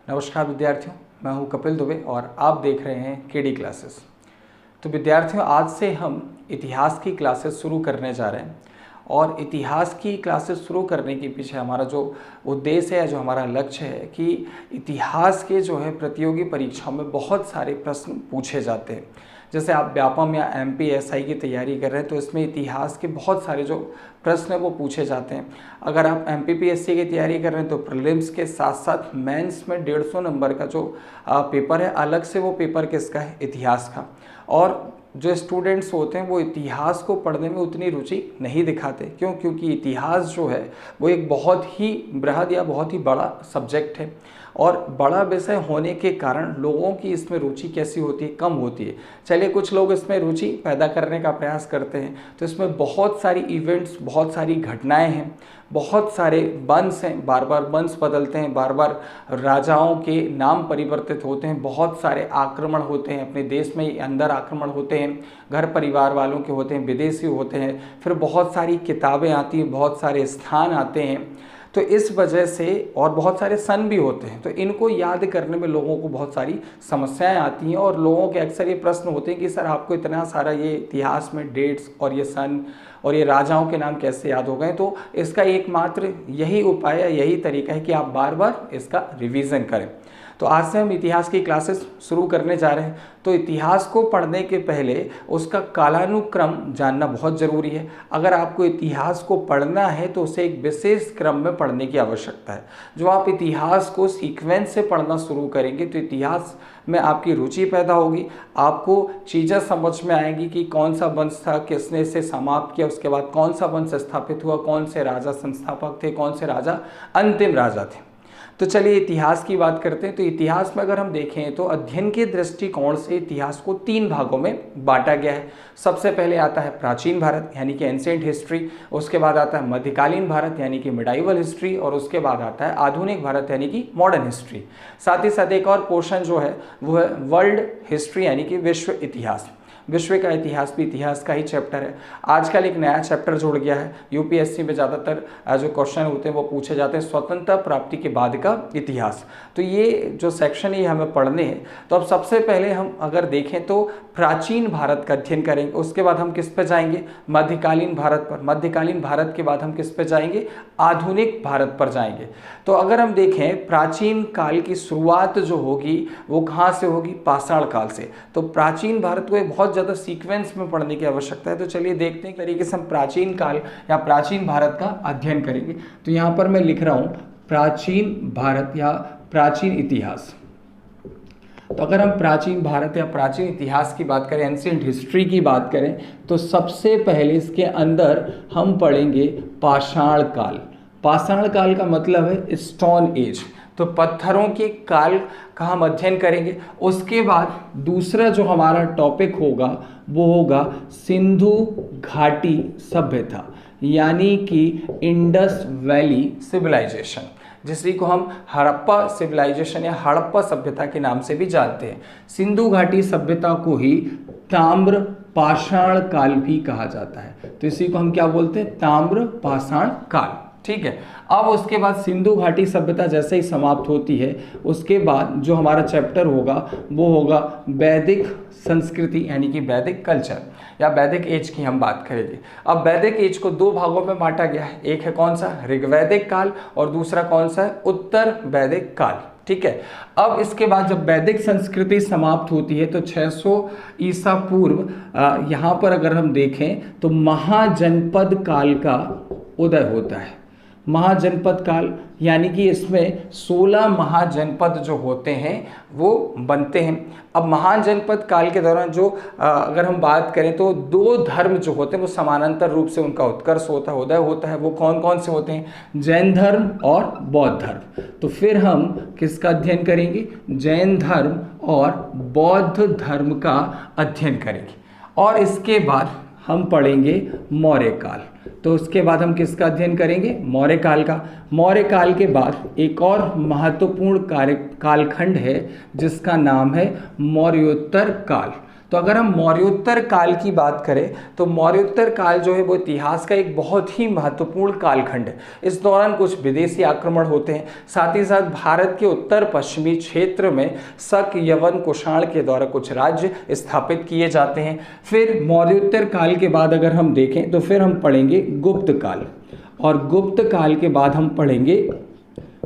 नमस्कार विद्यार्थियों, मैं हूं कपिल दुबे और आप देख रहे हैं केडी क्लासेस। तो विद्यार्थियों, आज से हम इतिहास की क्लासेस शुरू करने जा रहे हैं और इतिहास की क्लासेस शुरू करने के पीछे हमारा जो उद्देश्य है, जो हमारा लक्ष्य है कि इतिहास के जो है प्रतियोगी परीक्षाओं में बहुत सारे प्रश्न पूछे जाते हैं। जैसे आप व्यापम या एमपीएसआई की तैयारी कर रहे हैं तो इसमें इतिहास के बहुत सारे जो प्रश्न है वो पूछे जाते हैं। अगर आप एमपीपीएससी की तैयारी कर रहे हैं तो प्रीलिम्स के साथ साथ मेंस में 150 नंबर का जो पेपर है, अलग से वो पेपर किसका है, इतिहास का। और जो स्टूडेंट्स होते हैं वो इतिहास को पढ़ने में उतनी रुचि नहीं दिखाते। क्यों? क्योंकि इतिहास जो है वो एक बहुत ही बृहद या बहुत ही बड़ा सब्जेक्ट है और बड़ा विषय होने के कारण लोगों की इसमें रुचि कैसी होती है, कम होती है। चलिए, कुछ लोग इसमें रुचि पैदा करने का प्रयास करते हैं। तो इसमें बहुत सारी इवेंट्स, बहुत सारी घटनाएं हैं, बहुत सारे वंश हैं, बार बार वंश बदलते हैं, बार बार राजाओं के नाम परिवर्तित होते हैं, बहुत सारे आक्रमण होते हैं, अपने देश में अंदर आक्रमण होते हैं, घर परिवार वालों के होते हैं, विदेशी होते हैं, फिर बहुत सारी किताबें आती हैं, बहुत सारे स्थान आते हैं। तो इस वजह से और बहुत सारे सन भी होते हैं, तो इनको याद करने में लोगों को बहुत सारी समस्याएं आती हैं और लोगों के अक्सर ये प्रश्न होते हैं कि सर आपको इतना सारा ये इतिहास में डेट्स और ये सन और ये राजाओं के नाम कैसे याद हो गए। तो इसका एकमात्र यही उपाय है, यही तरीका है कि आप बार बार इसका रिवीजन करें। तो आज से हम इतिहास की क्लासेस शुरू करने जा रहे हैं। तो इतिहास को पढ़ने के पहले उसका कालानुक्रम जानना बहुत ज़रूरी है। अगर आपको इतिहास को पढ़ना है तो उसे एक विशेष क्रम में पढ़ने की आवश्यकता है। जो आप इतिहास को सीक्वेंस से पढ़ना शुरू करेंगे तो इतिहास में आपकी रुचि पैदा होगी, आपको चीज़ें समझ में आएंगी कि कौन सा वंश था, किसने इसे समाप्त किया, उसके बाद कौन सा वंश स्थापित हुआ, कौन से राजा संस्थापक थे, कौन से राजा अंतिम राजा थे। तो चलिए इतिहास की बात करते हैं। तो इतिहास में अगर हम देखें तो अध्ययन के दृष्टिकोण से इतिहास को 3 भागों में बांटा गया है। सबसे पहले आता है प्राचीन भारत यानी कि एंशिएंट हिस्ट्री, उसके बाद आता है मध्यकालीन भारत यानी कि मिडाइवल हिस्ट्री और उसके बाद आता है आधुनिक भारत यानी कि मॉडर्न हिस्ट्री। साथ ही साथ एक और पोर्शन जो है वो है वर्ल्ड हिस्ट्री यानी कि विश्व इतिहास। विश्व का इतिहास भी इतिहास का ही चैप्टर है। आजकल एक नया चैप्टर जुड़ गया है। यूपीएससी में ज़्यादातर जो क्वेश्चन होते हैं वो पूछे जाते हैं स्वतंत्रता प्राप्ति के बाद का इतिहास। तो ये जो सेक्शन है हमें पढ़ने हैं। तो अब सबसे पहले हम अगर देखें तो प्राचीन भारत का अध्ययन करेंगे, उसके बाद हम किस पे जाएंगे, मध्यकालीन भारत पर, मध्यकालीन भारत के बाद हम किस पे जाएंगे, आधुनिक भारत पर जाएंगे। तो अगर हम देखें प्राचीन काल की शुरुआत जो होगी वो कहाँ से होगी, पाषाण काल से। तो प्राचीन भारत को एक बहुत ज़्यादा सीक्वेंस में पढ़ने की आवश्यकता है। तो चलिए देखते हैं तरीके से हम प्राचीन काल या प्राचीन भारत का अध्ययन करेंगे। तो यहाँ पर मैं लिख रहा हूँ प्राचीन भारत या प्राचीन इतिहास। तो अगर हम प्राचीन भारत या प्राचीन इतिहास की बात करें, एंशिएंट हिस्ट्री की बात करें, तो सबसे पहले इसके अंदर हम पढ़ेंगे पाषाण काल। पाषाण काल का मतलब है स्टोन एज, तो पत्थरों के काल का हम अध्ययन करेंगे। उसके बाद दूसरा जो हमारा टॉपिक होगा वो होगा सिंधु घाटी सभ्यता यानी कि इंडस वैली सिविलाइजेशन, जिसको हम हड़प्पा सिविलाइजेशन या हड़प्पा सभ्यता के नाम से भी जानते हैं। सिंधु घाटी सभ्यता को ही ताम्र पाषाण काल भी कहा जाता है। तो इसी को हम क्या बोलते हैं, ताम्र पाषाण काल। ठीक है। अब उसके बाद सिंधु घाटी सभ्यता जैसे ही समाप्त होती है, उसके बाद जो हमारा चैप्टर होगा वो होगा वैदिक संस्कृति यानी कि वैदिक कल्चर या वैदिक एज की हम बात करेंगे। अब वैदिक एज को 2 भागों में बांटा गया है। एक है कौन सा, ऋग्वैदिक काल, और दूसरा कौन सा है, उत्तर वैदिक काल। ठीक है। अब इसके बाद जब वैदिक संस्कृति समाप्त होती है तो 600 ईसा पूर्व यहाँ पर अगर हम देखें तो महाजनपद काल का उदय होता है। महाजनपद काल यानी कि इसमें 16 महाजनपद जो होते हैं वो बनते हैं। अब महाजनपद काल के दौरान जो अगर हम बात करें तो 2 धर्म जो होते हैं वो समानांतर रूप से उनका उत्कर्ष होता है, उदय होता है। वो कौन कौन से होते हैं, जैन धर्म और बौद्ध धर्म। तो फिर हम किसका अध्ययन करेंगे, जैन धर्म और बौद्ध धर्म का अध्ययन करेंगे। और इसके बाद हम पढ़ेंगे मौर्य काल। तो उसके बाद हम किसका अध्ययन करेंगे, मौर्य काल का। मौर्य काल के बाद एक और महत्वपूर्ण कालखंड है जिसका नाम है मौर्योत्तर काल। तो अगर हम मौर्योत्तर काल की बात करें तो मौर्योत्तर काल जो है वो इतिहास का एक बहुत ही महत्वपूर्ण कालखंड है। इस दौरान कुछ विदेशी आक्रमण होते हैं, साथ ही साथ भारत के उत्तर पश्चिमी क्षेत्र में शक, यवन, कुषाण के द्वारा कुछ राज्य स्थापित किए जाते हैं। फिर मौर्योत्तर काल के बाद अगर हम देखें तो फिर हम पढ़ेंगे गुप्त काल, और गुप्त काल के बाद हम पढ़ेंगे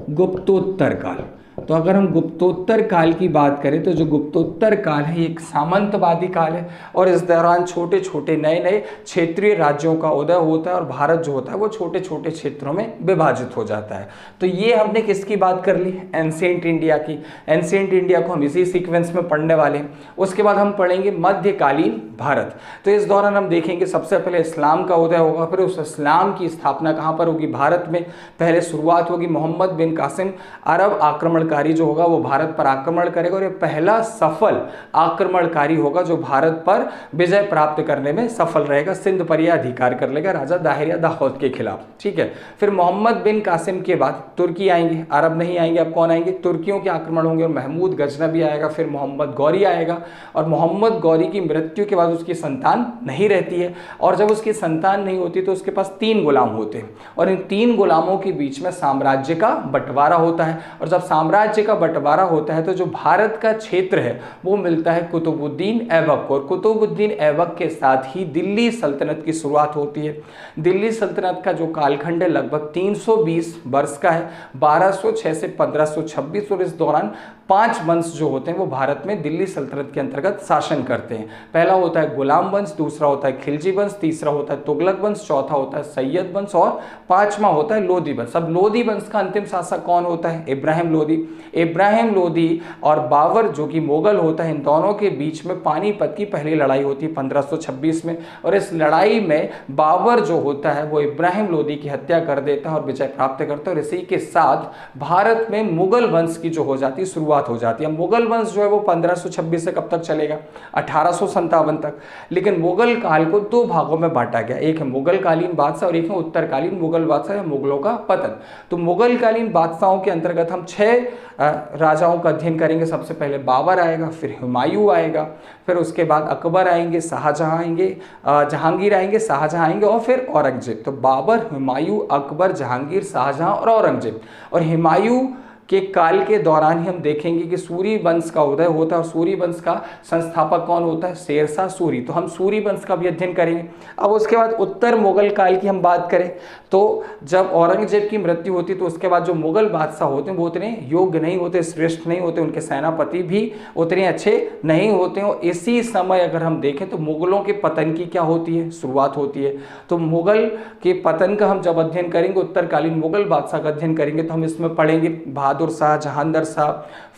गुप्तोत्तर काल। तो अगर हम गुप्तोत्तर काल की बात करें तो जो गुप्तोत्तर काल है एक सामंतवादी काल है, और इस दौरान छोटे छोटे नए नए क्षेत्रीय राज्यों का उदय होता है और भारत जो होता है वो छोटे छोटे क्षेत्रों में विभाजित हो जाता है। तो ये हमने किसकी बात कर ली? एंशिएंट इंडिया की। एंशिएंट इंडिया को हम इसी सीक्वेंस में पढ़ने वाले हैं। उसके बाद हम पढ़ेंगे मध्यकालीन भारत। तो इस दौरान हम देखेंगे सबसे पहले इस्लाम का उदय होगा, फिर उस इस्लाम की स्थापना कहाँ पर होगी? भारत में। पहले शुरुआत होगी मोहम्मद बिन कासिम, अरब आक्रमणकारी जो होगा वो भारत पर आक्रमण करेगा, और ये पहला सफल आक्रमणकारी होगा जो भारत पर विजय प्राप्त करने में सफल रहेगा। सिंध पर यह अधिकार कर लेगा राजा दाहिर दाऊद के खिलाफ। ठीक है, फिर मोहम्मद बिन कासिम के बाद तुर्की आएंगे, अरब नहीं आएंगे। अब कौन आएंगे? तुर्कियों के आक्रमण होंगे, और महमूद गजनबी आएगा, फिर मोहम्मद गौरी आएगा, और मोहम्मद गौरी की मृत्यु के बाद उसकी संतान नहीं रहती है, और जब उसकी संतान नहीं होती तो उसके पास 3 गुलाम होते हैं, और इन 3 गुलामों के बीच में साम्राज्य का बंटवारा होता है। और जब साम्राज्य का बंटवारा होता है तो जो भारत का क्षेत्र है वो मिलता है कुतुबुद्दीन ऐबक को, और कुतुबुद्दीन ऐबक के साथ ही दिल्ली सल्तनत की शुरुआत होती है। दिल्ली सल्तनत का जो कालखंड है लगभग 320 वर्ष का है, 1206 से 1526, और इस दौरान 5 वंश जो होते हैं वो भारत में दिल्ली सल्तनत के अंतर्गत शासन करते हैं। पहला होता है गुलाम वंश, दूसरा होता है खिलजी वंश, तीसरा होता है तुगलक वंश, चौथा होता है सैयद वंश, और 5वां होता है लोधी वंश। अब लोधी वंश का अंतिम शासक कौन होता है? इब्राहिम लोधी। इब्राहिम लोधी और बाबर जो कि मुगल होता है, इन दोनों के बीच में पानीपत की पहली लड़ाई होती है 1526 में, और इस लड़ाई में बाबर जो होता है वो इब्राहिम लोधी की हत्या कर देता है और विजय प्राप्त करता है, और इसी के साथ भारत में मुगल वंश की जो हो जाती है शुरुआत हो जाती है। मुगल वंश जो है वो 1526 से कब तक चलेगा? 1857 तक। लेकिन मुगल काल को 2 भागों में बांटा गया, एक है मुगल कालीन बादशाह और एक है उत्तरकालीन मुगल बादशाह या मुगलों का पतन। तो मुगल कालीन बादशाहों के अंतर्गत हम 6 राजाओं का अध्ययन करेंगे। सबसे पहले बाबर आएगा, फिर हुमायूं आएगा, फिर उसके बाद अकबर आएंगे, शाहजहां आएंगे, जहांगीर आएंगे, शाहजहां आएंगे, और फिर औरंगजेब। तो बाबर, हुमायूं, अकबर, जहांगीर, शाहजहां और औरंगजेब। और हुमायूं के काल के दौरान ही हम देखेंगे कि सूरी वंश का उदय होता है, और सूरी वंश का संस्थापक कौन होता है? शेरशाह सूरी। तो हम सूरी वंश का भी अध्ययन करेंगे। अब उसके बाद उत्तर मुगल काल की हम बात करें तो जब औरंगजेब की मृत्यु होती तो उसके बाद जो मुगल बादशाह होते हैं वो उतने योग्य नहीं होते, श्रेष्ठ नहीं होते, उनके सेनापति भी उतने अच्छे नहीं होते हैं। और इसी समय अगर हम देखें तो मुगलों के पतन की क्या होती है? शुरुआत होती है। तो मुगल के पतन का हम जब अध्ययन करेंगे, उत्तरकालीन मुगल बादशाह का अध्ययन करेंगे, तो हम इसमें पढ़ेंगे बहादुर शाह, जहांगीर शाह,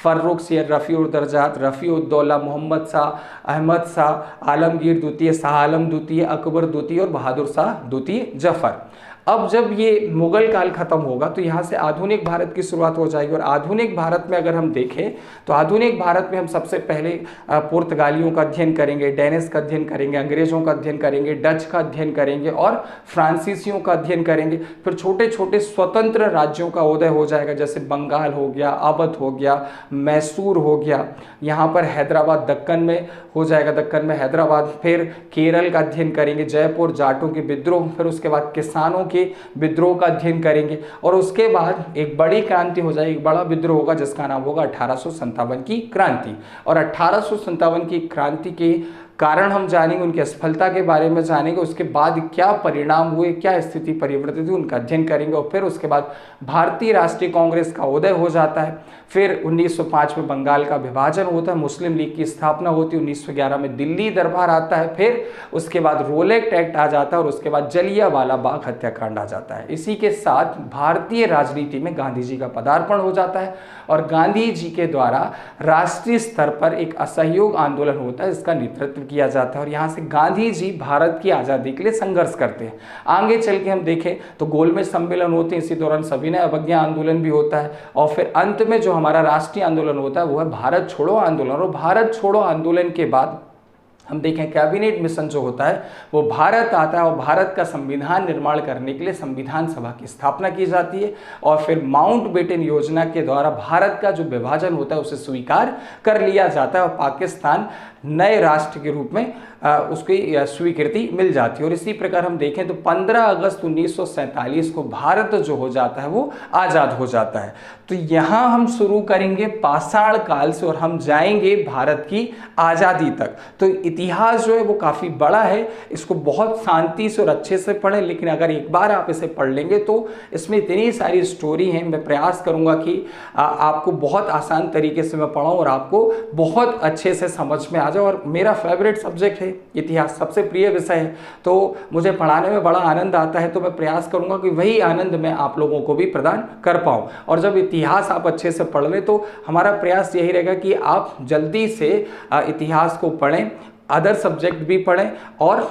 फर्रुख, रफ़ी-उद-दरजात, रफ़ी-उद-दौला, मोहम्मद शाह, अहमद शाह, आलमगीर द्वितीय, शाह आलम द्वितीय, अकबर द्वितीय और बहादुर शाह द्वितीय जफर। अब जब ये मुगल काल खत्म होगा तो यहाँ से आधुनिक भारत की शुरुआत हो जाएगी। और आधुनिक भारत में अगर हम देखें तो आधुनिक भारत में हम सबसे पहले पुर्तगालियों का अध्ययन करेंगे, डेनिश का अध्ययन करेंगे, अंग्रेजों का अध्ययन करेंगे, डच का अध्ययन करेंगे और फ्रांसीसियों का अध्ययन करेंगे। फिर छोटे छोटे स्वतंत्र राज्यों का उदय हो जाएगा, जैसे बंगाल हो गया, अवध हो गया, मैसूर हो गया, यहाँ पर हैदराबाद दक्कन में हो जाएगा, दक्कन में हैदराबाद। फिर केरल का अध्ययन करेंगे, जयपुर, जाटों के विद्रोह, फिर उसके बाद किसानों के विद्रोह का अध्ययन करेंगे। और उसके बाद एक बड़ी क्रांति हो जाएगी, एक बड़ा विद्रोह होगा जिसका नाम होगा 1857 की क्रांति। और 1857 की क्रांति के कारण हम जानेंगे, उनकी असफलता के बारे में जानेंगे, उसके बाद क्या परिणाम हुए, क्या स्थिति परिवर्तित हुई, उनका अध्ययन करेंगे। और फिर उसके बाद भारतीय राष्ट्रीय कांग्रेस का उदय हो जाता है। फिर 1905 में बंगाल का विभाजन होता है, मुस्लिम लीग की स्थापना होती है, 1911 में दिल्ली दरबार आता है, फिर उसके बाद रोलेक्ट एक्ट आ जाता है और उसके बाद जलियांवाला बाग हत्याकांड आ जाता है। इसी के साथ भारतीय राजनीति में गांधी जी का पदार्पण हो जाता है और गांधी जी के द्वारा राष्ट्रीय स्तर पर एक असहयोग आंदोलन होता है, इसका नेतृत्व किया जाता है। और यहाँ से गांधी जी भारत की आज़ादी के लिए संघर्ष करते हैं। आगे चल के हम देखें तो गोलमेज सम्मेलन होते हैं, इसी दौरान सविनय अवज्ञा आंदोलन भी होता है। और फिर अंत में जो हमारा राष्ट्रीय आंदोलन होता है वो है भारत छोड़ो आंदोलन। और भारत छोड़ो आंदोलन के बाद हम देखें कैबिनेट मिशन जो होता है वो भारत आता है और भारत का संविधान निर्माण करने के लिए संविधान सभा की स्थापना की जाती है। और फिर माउंटबेटन योजना के द्वारा भारत का जो विभाजन होता है उसे स्वीकार कर लिया जाता है और पाकिस्तान नए राष्ट्र के रूप में उसकी स्वीकृति मिल जाती है। और इसी प्रकार हम देखें तो 15 अगस्त 1947 को भारत जो हो जाता है वो आज़ाद हो जाता है। तो यहाँ हम शुरू करेंगे पाषाण काल से और हम जाएंगे भारत की आज़ादी तक। तो इतिहास जो है वो काफ़ी बड़ा है, इसको बहुत शांति से और अच्छे से पढ़ें, लेकिन अगर एक बार आप इसे पढ़ लेंगे तो इसमें इतनी सारी स्टोरी हैं। मैं प्रयास करूँगा कि आपको बहुत आसान तरीके से मैं पढ़ाऊँ और आपको बहुत अच्छे से समझ में आ जाए। और मेरा फेवरेट सब्जेक्ट है इतिहास, सबसे प्रिय विषय है, तो मुझे पढ़ाने में बड़ा आनंद आता है। तो मैं प्रयास करूंगा कि वही आनंद मैं आप लोगों को भी प्रदान कर पाऊं। और जब इतिहास आप अच्छे से पढ़ लें तो हमारा प्रयास यही रहेगा कि आप जल्दी से इतिहास को पढ़ें, अदर सब्जेक्ट भी पढ़ें और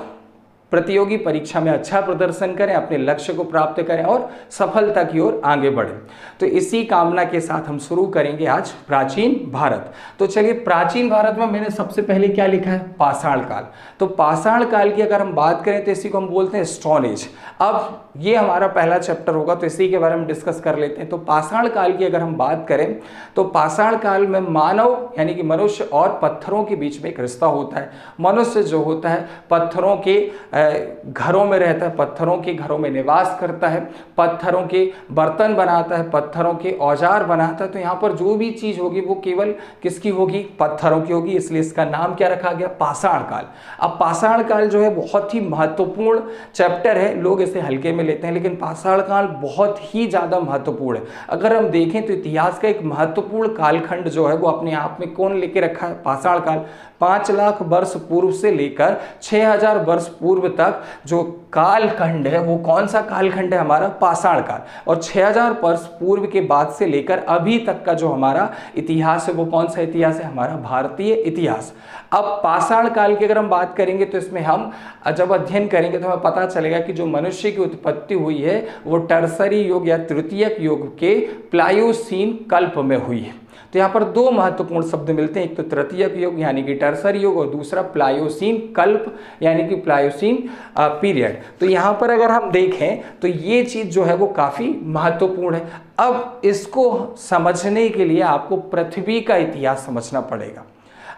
प्रतियोगी परीक्षा में अच्छा प्रदर्शन करें, अपने लक्ष्य को प्राप्त करें और सफलता की ओर आगे बढ़ें। तो इसी कामना के साथ हम शुरू करेंगे आज प्राचीन भारत। तो चलिए, प्राचीन भारत में मैंने सबसे पहले क्या लिखा है? पाषाण काल। तो पाषाण काल की अगर हम बात करें तो इसी को हम बोलते हैं स्टोन एज। अब ये हमारा पहला चैप्टर होगा तो इसी के बारे में डिस्कस कर लेते हैं। तो पाषाण काल की अगर हम बात करें तो पाषाण काल में मानव यानी कि मनुष्य और पत्थरों के बीच में एक रिश्ता होता है। मनुष्य जो होता है पत्थरों के घरों में रहता है, पत्थरों के घरों में निवास करता है, पत्थरों के बर्तन बनाता है, पत्थरों के औजार बनाता है। तो यहाँ पर जो भी चीज़ होगी वो केवल किसकी होगी? पत्थरों की होगी। इसलिए इसका नाम क्या रखा गया? पाषाण काल। अब पाषाण काल जो है बहुत ही महत्वपूर्ण चैप्टर है, लोग इसे हल्के में लेते हैं, लेकिन पाषाण काल बहुत ही ज़्यादा महत्वपूर्ण है। अगर हम देखें तो इतिहास का एक महत्वपूर्ण कालखंड जो है वो अपने आप में कौन लेके रखा है? पाषाण काल। 5 लाख वर्ष पूर्व से लेकर 6000 वर्ष पूर्व तक जो कालखंड है वो कौन सा कालखंड है? हमारा पाषाण काल। और 6000 वर्ष पूर्व के बाद से लेकर अभी तक का जो हमारा इतिहास है वो कौन सा इतिहास है? हमारा भारतीय इतिहास। अब पाषाण काल की अगर हम बात करेंगे तो इसमें हम जब अध्ययन करेंगे तो हमें पता चलेगा कि जो मनुष्य की उत्पत्ति हुई है वो टर्सरी युग या तृतीयक युग के प्लायोसीन कल्प में हुई है। तो यहाँ पर दो महत्वपूर्ण शब्द मिलते हैं, एक तो तृतीयक युग यानी कि टर्सरी युग और दूसरा प्लायोसीन कल्प यानी कि प्लायोसीन पीरियड। तो यहाँ पर अगर हम देखें तो ये चीज़ जो है वो काफ़ी महत्वपूर्ण है। अब इसको समझने के लिए आपको पृथ्वी का इतिहास समझना पड़ेगा।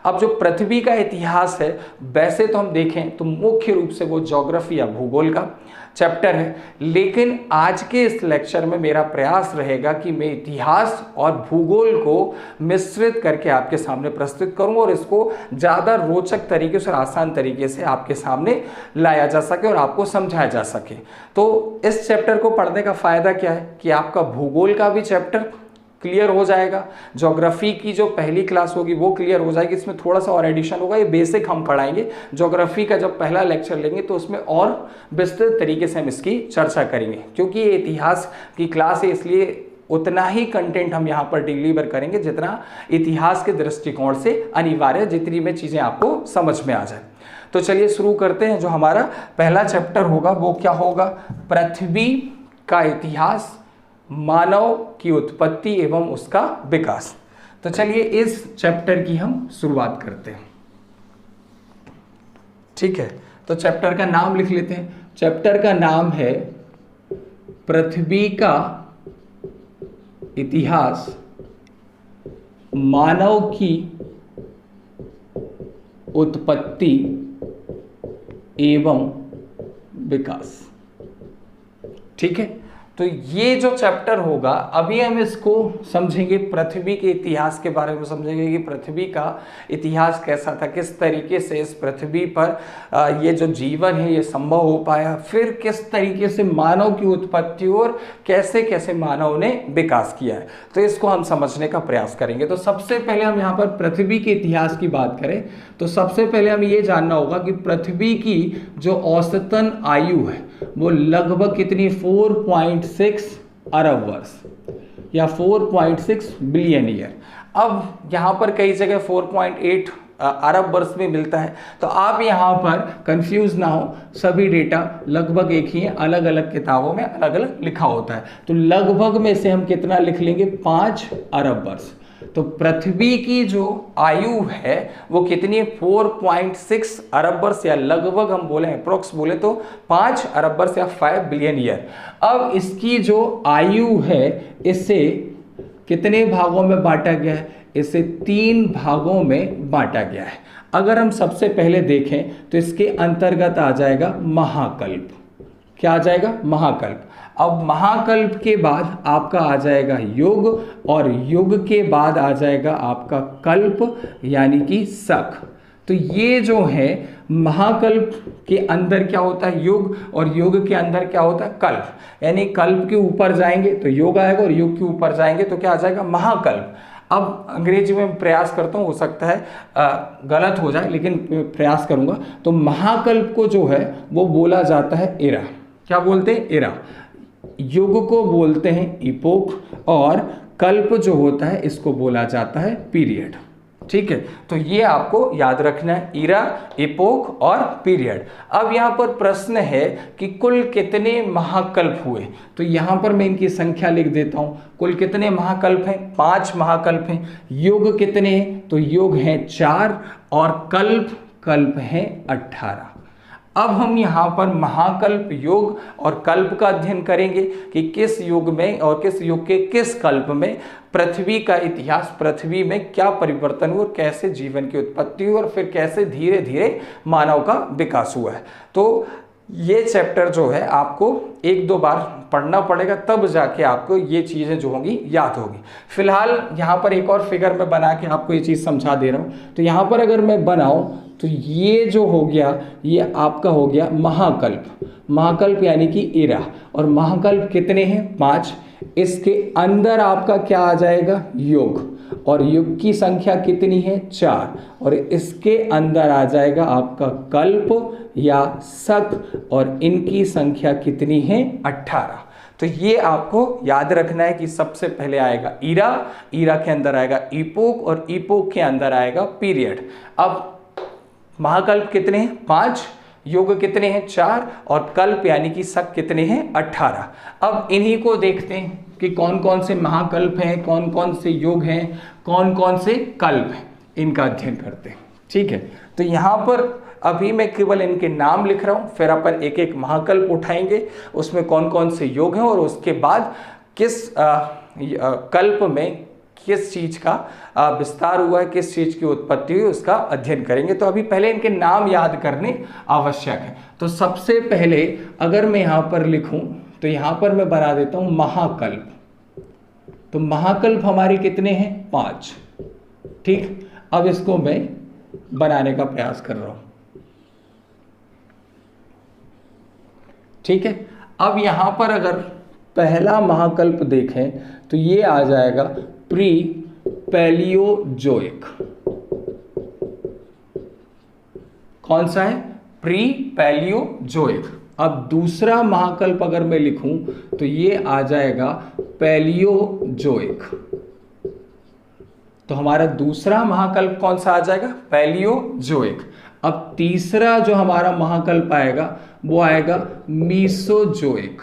अब जो पृथ्वी का इतिहास है वैसे तो हम देखें तो मुख्य रूप से वो ज्योग्राफी या भूगोल का चैप्टर है, लेकिन आज के इस लेक्चर में मेरा प्रयास रहेगा कि मैं इतिहास और भूगोल को मिश्रित करके आपके सामने प्रस्तुत करूं और इसको ज़्यादा रोचक तरीके से और आसान तरीके से आपके सामने लाया जा सके और आपको समझाया जा सके। तो इस चैप्टर को पढ़ने का फ़ायदा क्या है कि आपका भूगोल का भी चैप्टर क्लियर हो जाएगा, ज्योग्राफी की जो पहली क्लास होगी वो क्लियर हो जाएगी। इसमें थोड़ा सा और एडिशन होगा, ये बेसिक हम पढ़ाएंगे। ज्योग्राफी का जब पहला लेक्चर लेंगे तो उसमें और विस्तृत तरीके से हम इसकी चर्चा करेंगे, क्योंकि ये इतिहास की क्लास है इसलिए उतना ही कंटेंट हम यहाँ पर डिलीवर करेंगे जितना इतिहास के दृष्टिकोण से अनिवार्य, जितनी में चीज़ें आपको समझ में आ जाए। तो चलिए शुरू करते हैं। जो हमारा पहला चैप्टर होगा वो क्या होगा? पृथ्वी का इतिहास, मानव की उत्पत्ति एवं उसका विकास। तो चलिए इस चैप्टर की हम शुरुआत करते हैं। ठीक है, तो चैप्टर का नाम लिख लेते हैं। चैप्टर का नाम है पृथ्वी का इतिहास, मानव की उत्पत्ति एवं विकास। ठीक है, तो ये जो चैप्टर होगा अभी हम इसको समझेंगे, पृथ्वी के इतिहास के बारे में समझेंगे कि पृथ्वी का इतिहास कैसा था, किस तरीके से इस पृथ्वी पर ये जो जीवन है ये संभव हो पाया, फिर किस तरीके से मानव की उत्पत्ति और कैसे कैसे मानव ने विकास किया है। तो इसको हम समझने का प्रयास करेंगे। तो सबसे पहले हम यहाँ पर पृथ्वी के इतिहास की बात करें तो सबसे पहले हमें ये जानना होगा कि पृथ्वी की जो औसतन आयु है वो लगभग कितनी? 4.6 अरब वर्ष या 4.6 बिलियन ईयर। अब यहाँ पर कई जगह 4.8 अरब वर्ष में मिलता है, तो आप यहाँ पर कंफ्यूज ना हो, सभी डेटा लगभग एक ही है, अलग अलग किताबों में अलग अलग लिखा होता है। तो लगभग में से हम कितना लिख लेंगे? 5 अरब वर्ष। तो पृथ्वी की जो आयु है वो कितनी है? 4.6 अरब वर्ष या लगभग हम बोले अप्रोक्स बोले तो 5 अरब वर्ष या 5 बिलियन ईयर। अब इसकी जो आयु है इसे कितने भागों में बांटा गया है? इसे 3 भागों में बांटा गया है। अगर हम सबसे पहले देखें तो इसके अंतर्गत आ जाएगा महाकल्प। क्या आ जाएगा? महाकल्प। अब महाकल्प के बाद आपका आ जाएगा युग, और युग के बाद आ जाएगा आपका कल्प यानी कि शक। तो ये जो है महाकल्प के अंदर क्या होता है? युग, और युग के अंदर क्या होता है? कल्प। यानी कल्प के ऊपर जाएंगे तो युग आएगा, और युग के ऊपर जाएंगे तो क्या आ जाएगा? महाकल्प। अब अंग्रेजी में प्रयास करता हूँ, हो सकता है गलत हो जाए, लेकिन प्रयास करूँगा। तो महाकल्प को जो है वो बोला जाता है एरा। क्या बोलते हैं? एरा। युग को बोलते हैं इपोक, और कल्प जो होता है इसको बोला जाता है पीरियड। ठीक है, तो ये आपको याद रखना है, इरा, इपोक और पीरियड। अब यहाँ पर प्रश्न है कि कुल कितने महाकल्प हुए, तो यहाँ पर मैं इनकी संख्या लिख देता हूँ। कुल कितने महाकल्प हैं? 5 महाकल्प हैं। युग कितने हैं? तो युग हैं 4, और कल्प हैं 18। अब हम यहाँ पर महाकल्प, युग और कल्प का अध्ययन करेंगे कि किस युग में और किस युग के किस कल्प में पृथ्वी का इतिहास, पृथ्वी में क्या परिवर्तन हुआ, कैसे जीवन की उत्पत्ति हुई, और फिर कैसे धीरे धीरे मानव का विकास हुआ है। तो ये चैप्टर जो है आपको 1-2 बार पढ़ना पड़ेगा, तब जाके आपको ये चीज़ें जो होंगी याद होगी। फिलहाल यहाँ पर एक और फिगर में बना के आपको ये चीज़ समझा दे रहा हूँ। तो यहाँ पर अगर मैं बनाऊँ तो ये जो हो गया, ये आपका हो गया महाकल्प। महाकल्प यानी कि एरा। और महाकल्प कितने हैं? 5। इसके अंदर आपका क्या आ जाएगा? युग। और युग की संख्या कितनी है? 4। और इसके अंदर आ जाएगा आपका कल्प या शक, और इनकी संख्या कितनी है? 18। तो ये आपको याद रखना है कि सबसे पहले आएगा इरा, इरा के अंदर आएगा इपोक, और इपोक के अंदर आएगा पीरियड। अब महाकल्प कितने हैं? 5, युग कितने हैं? 4, और कल्प यानी कि शक कितने हैं? 18। अब इन्हीं को देखते हैं कि कौन कौन से महाकल्प हैं, कौन कौन से युग हैं, कौन कौन से कल्प हैं, इनका अध्ययन करते हैं। ठीक है, तो यहाँ पर अभी मैं केवल इनके नाम लिख रहा हूँ, फिर अपन एक एक महाकल्प उठाएंगे, उसमें कौन कौन से योग हैं, और उसके बाद किस कल्प में किस चीज़ का विस्तार हुआ है, किस चीज़ की उत्पत्ति हुई, उसका अध्ययन करेंगे। तो अभी पहले इनके नाम याद करने आवश्यक है। तो सबसे पहले अगर मैं यहाँ पर लिखूँ तो यहाँ पर मैं बना देता हूँ महाकल्प। तो महाकल्प हमारे कितने हैं? 5। ठीक, अब इसको मैं बनाने का प्रयास कर रहा हूँ। ठीक है, अब यहाँ पर अगर पहला महाकल्प देखें तो ये आ जाएगा प्री पैलियोजोइक। कौन सा है? Pre Palaeozoic. अब दूसरा महाकल्प अगर मैं लिखूं तो ये आ जाएगा पैलियोजोइक। तो हमारा दूसरा महाकल्प कौन सा आ जाएगा? पैलियोजोइक। अब तीसरा जो हमारा महाकल्प आएगा वो आएगा मीसोजोइक।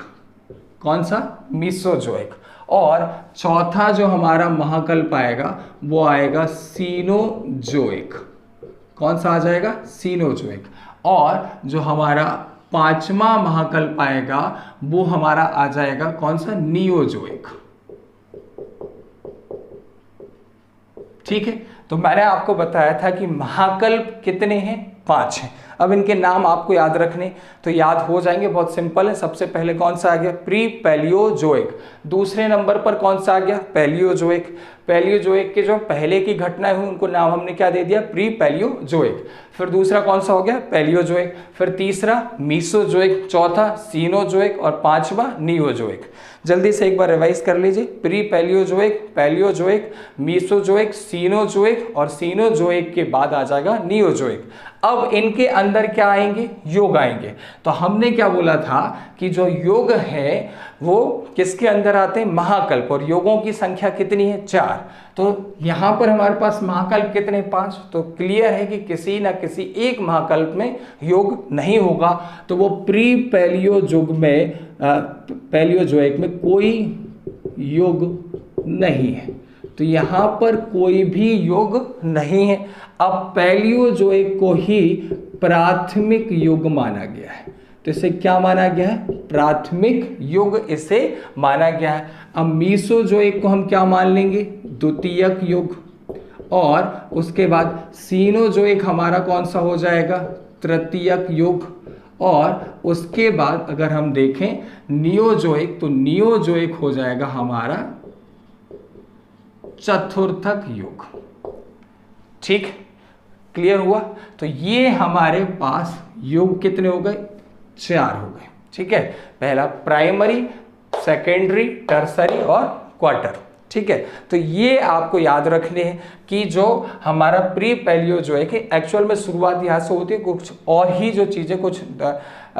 कौन सा? मीसोजोइक। और चौथा जो हमारा महाकल्प आएगा वो आएगा सीनोजोइक। कौन सा आ जाएगा? सीनोजोइक। और जो हमारा पांचवा महाकल्प आएगा वो हमारा आ जाएगा कौन सा? नियोजोइक। ठीक है, तो मैंने आपको बताया था कि महाकल्प कितने हैं? 5 हैं। अब इनके नाम आपको याद रखने तो याद हो जाएंगे, बहुत सिंपल है। सबसे पहले कौन सा आ गया? Pre Palaeozoic. दूसरे नंबर पर कौन सा आ गया? पैलियोजोइक। पैलियोजोइक के जो पहले की घटनाएं हुई उनको नाम हमने क्या दे दिया? Pre Palaeozoic. फिर दूसरा कौन सा हो गया? पैलियोजोइक। फिर तीसरा मीसोजोइक, चौथा सीनोजोइक, और पांचवा नियोजोइक। जल्दी से एक बार रिवाइज कर लीजिए। Pre Palaeozoic, Palaeozoic, Mesozoic, Cenozoic, और सीनोजोइक के बाद आ जाएगा नियोजोइक। अब इनके अंदर क्या आएंगे? योग आएंगे। तो हमने क्या बोला था कि जो योग है वो किसके अंदर आते हैं? महाकल्प। और योगों की संख्या कितनी है? 4। तो यहाँ पर हमारे पास महाकल्प कितने? 5। तो क्लियर है कि किसी न किसी एक महाकल्प में योग नहीं होगा, तो वो प्री पैलियोजोइक में पैलियोजोइक में कोई योग नहीं है। तो यहाँ पर कोई भी योग नहीं है। अब पैलियोजोइक को ही प्राथमिक युग माना गया है। तो इसे क्या माना गया है? प्राथमिक युग इसे माना गया है। अब मीसोजोइक को हम क्या मान लेंगे? द्वितीयक युग। और उसके बाद सीनो जो एक हमारा कौन सा हो जाएगा, तृतीयक योग, और उसके बाद अगर हम देखें नियोजोइक, तो नियोजोइक हो जाएगा हमारा चतुर्थक योग। ठीक, क्लियर हुआ? तो ये हमारे पास योग कितने हो गए, 4 हो गए। ठीक है, पहला प्राइमरी, सेकेंडरी, टर्सरी और क्वार्टर। ठीक है, तो ये आपको याद रखने हैं कि जो हमारा प्री पैलियोजोइक है एक्चुअल में शुरुआत यहाँ से होती है, कुछ और ही जो चीज़ें कुछ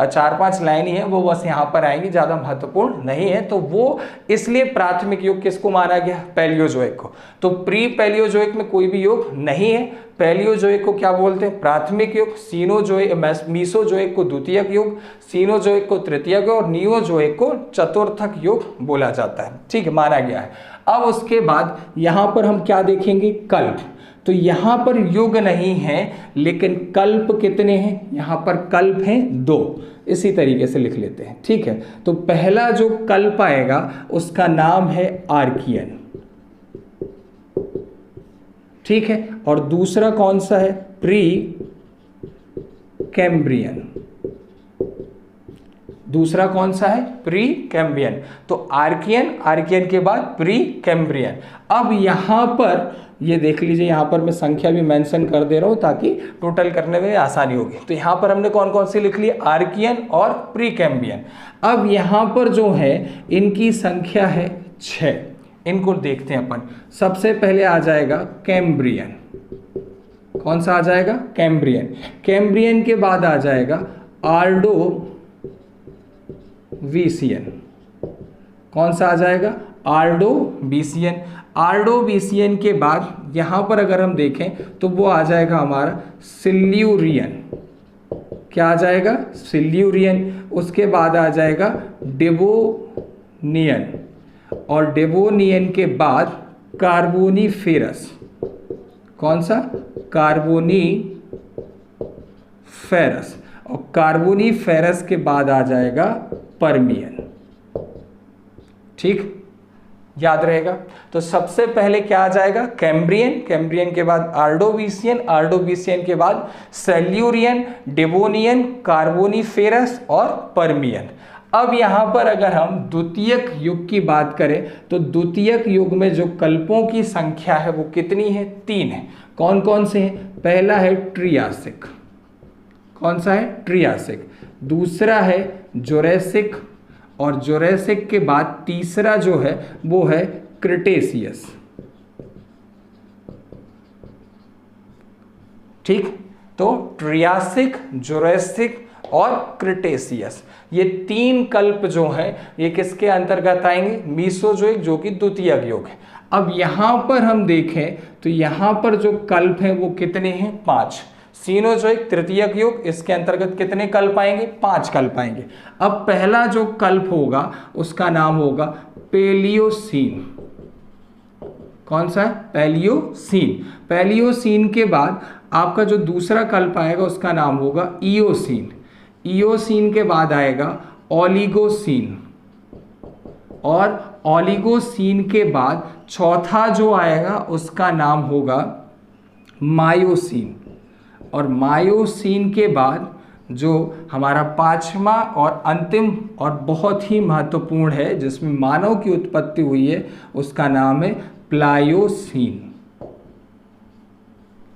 4-5 लाइन ही है वो बस यहाँ पर आएंगी, ज़्यादा महत्वपूर्ण नहीं है। तो वो इसलिए प्राथमिक युग किसको माना गया, पैलियोजोइक को। तो प्री पैलियोजोइक में कोई भी युग नहीं है। पैलियोजोइक को क्या बोलते हैं, प्राथमिक युग। सीनोजोइक, मीसोजोइक को द्वितीयक युग, सीनोजोइक को तृतीयक युग और नियोजोइक को चतुर्थक युग बोला जाता है। ठीक है, माना गया है। अब उसके बाद यहाँ पर हम क्या देखेंगे, कल्प। तो यहाँ पर युग नहीं है लेकिन कल्प कितने हैं, यहाँ पर कल्प हैं 2। इसी तरीके से लिख लेते हैं। ठीक है, तो पहला जो कल्प आएगा उसका नाम है आर्कियन। ठीक है, और दूसरा कौन सा है, प्री कैम्ब्रियन। दूसरा कौन सा है, प्री कैम्ब्रियन। तो आर्कियन, आर्कियन के बाद प्री कैम्ब्रियन। अब यहां पर ये देख लीजिए, यहां पर मैं संख्या भी मेंशन कर दे रहा हूं ताकि टोटल करने में आसानी होगी। तो यहां पर हमने कौन कौन सी लिख ली, आर्कियन और प्री कैम्ब्रियन। अब यहां पर जो है इनकी संख्या है 6। इनको देखते हैं अपन। सबसे पहले आ जाएगा कैम्ब्रियन। कौन सा आ जाएगा, कैम्ब्रियन। कैम्ब्रियन के बाद आ जाएगा आर्डोविशियन। कौन सा आ जाएगा, आर्डोविशियन। आर्डोविशियन के बाद यहां पर अगर हम देखें तो वो आ जाएगा हमारा सिल्यूरियन। क्या आ जाएगा, सिल्यूरियन। उसके बाद आ जाएगा डेवोनियन, और डेवोनियन के बाद कार्बोनीफेरस। कौन सा, कार्बोनीफेरस। और कार्बोनीफेरस के बाद आ जाएगा परमियन। ठीक, याद रहेगा। तो सबसे पहले क्या आ जाएगा, कैम्ब्रियन। कैम्ब्रियन के बाद आर्डोविशियन। आर्डोविशियन के बाद सेल्यूरियन, डेवोनियन, कार्बोनीफेरस और परमियन। अब यहां पर अगर हम द्वितीयक युग की बात करें तो द्वितीयक युग में जो कल्पों की संख्या है वो कितनी है, 3 है। कौन कौन से हैं, पहला है ट्रियासिक। कौन सा है, ट्रियासिक। दूसरा है जोरेसिक, और जोरेसिक के बाद तीसरा जो है वो है क्रिटेशियस। ठीक, तो ट्रियासिक, जोरेसिक और क्रिटेशियस, ये 3 कल्प जो हैं ये किसके अंतर्गत आएंगे, मीसोजोइक, जो कि द्वितीयक युग है। अब यहां पर हम देखें तो यहां पर जो कल्प हैं वो कितने हैं, 5। सीनोजोइक तृतीयक युग, इसके अंतर्गत कितने कल्प आएंगे, 5 कल्प आएंगे। अब पहला जो कल्प होगा उसका नाम होगा पेलियोसीन। कौन सा है, पैलियोसीन। पैलियोसीन के बाद आपका जो दूसरा कल्प आएगा उसका नाम होगा इयोसीन। इयोसीन के बाद आएगा ओलिगोसीन, और ओलिगोसीन के बाद चौथा जो आएगा उसका नाम होगा मायोसीन। और मायोसीन के बाद जो हमारा 5वां और अंतिम और बहुत ही महत्वपूर्ण है जिसमें मानव की उत्पत्ति हुई है उसका नाम है प्लायोसीन।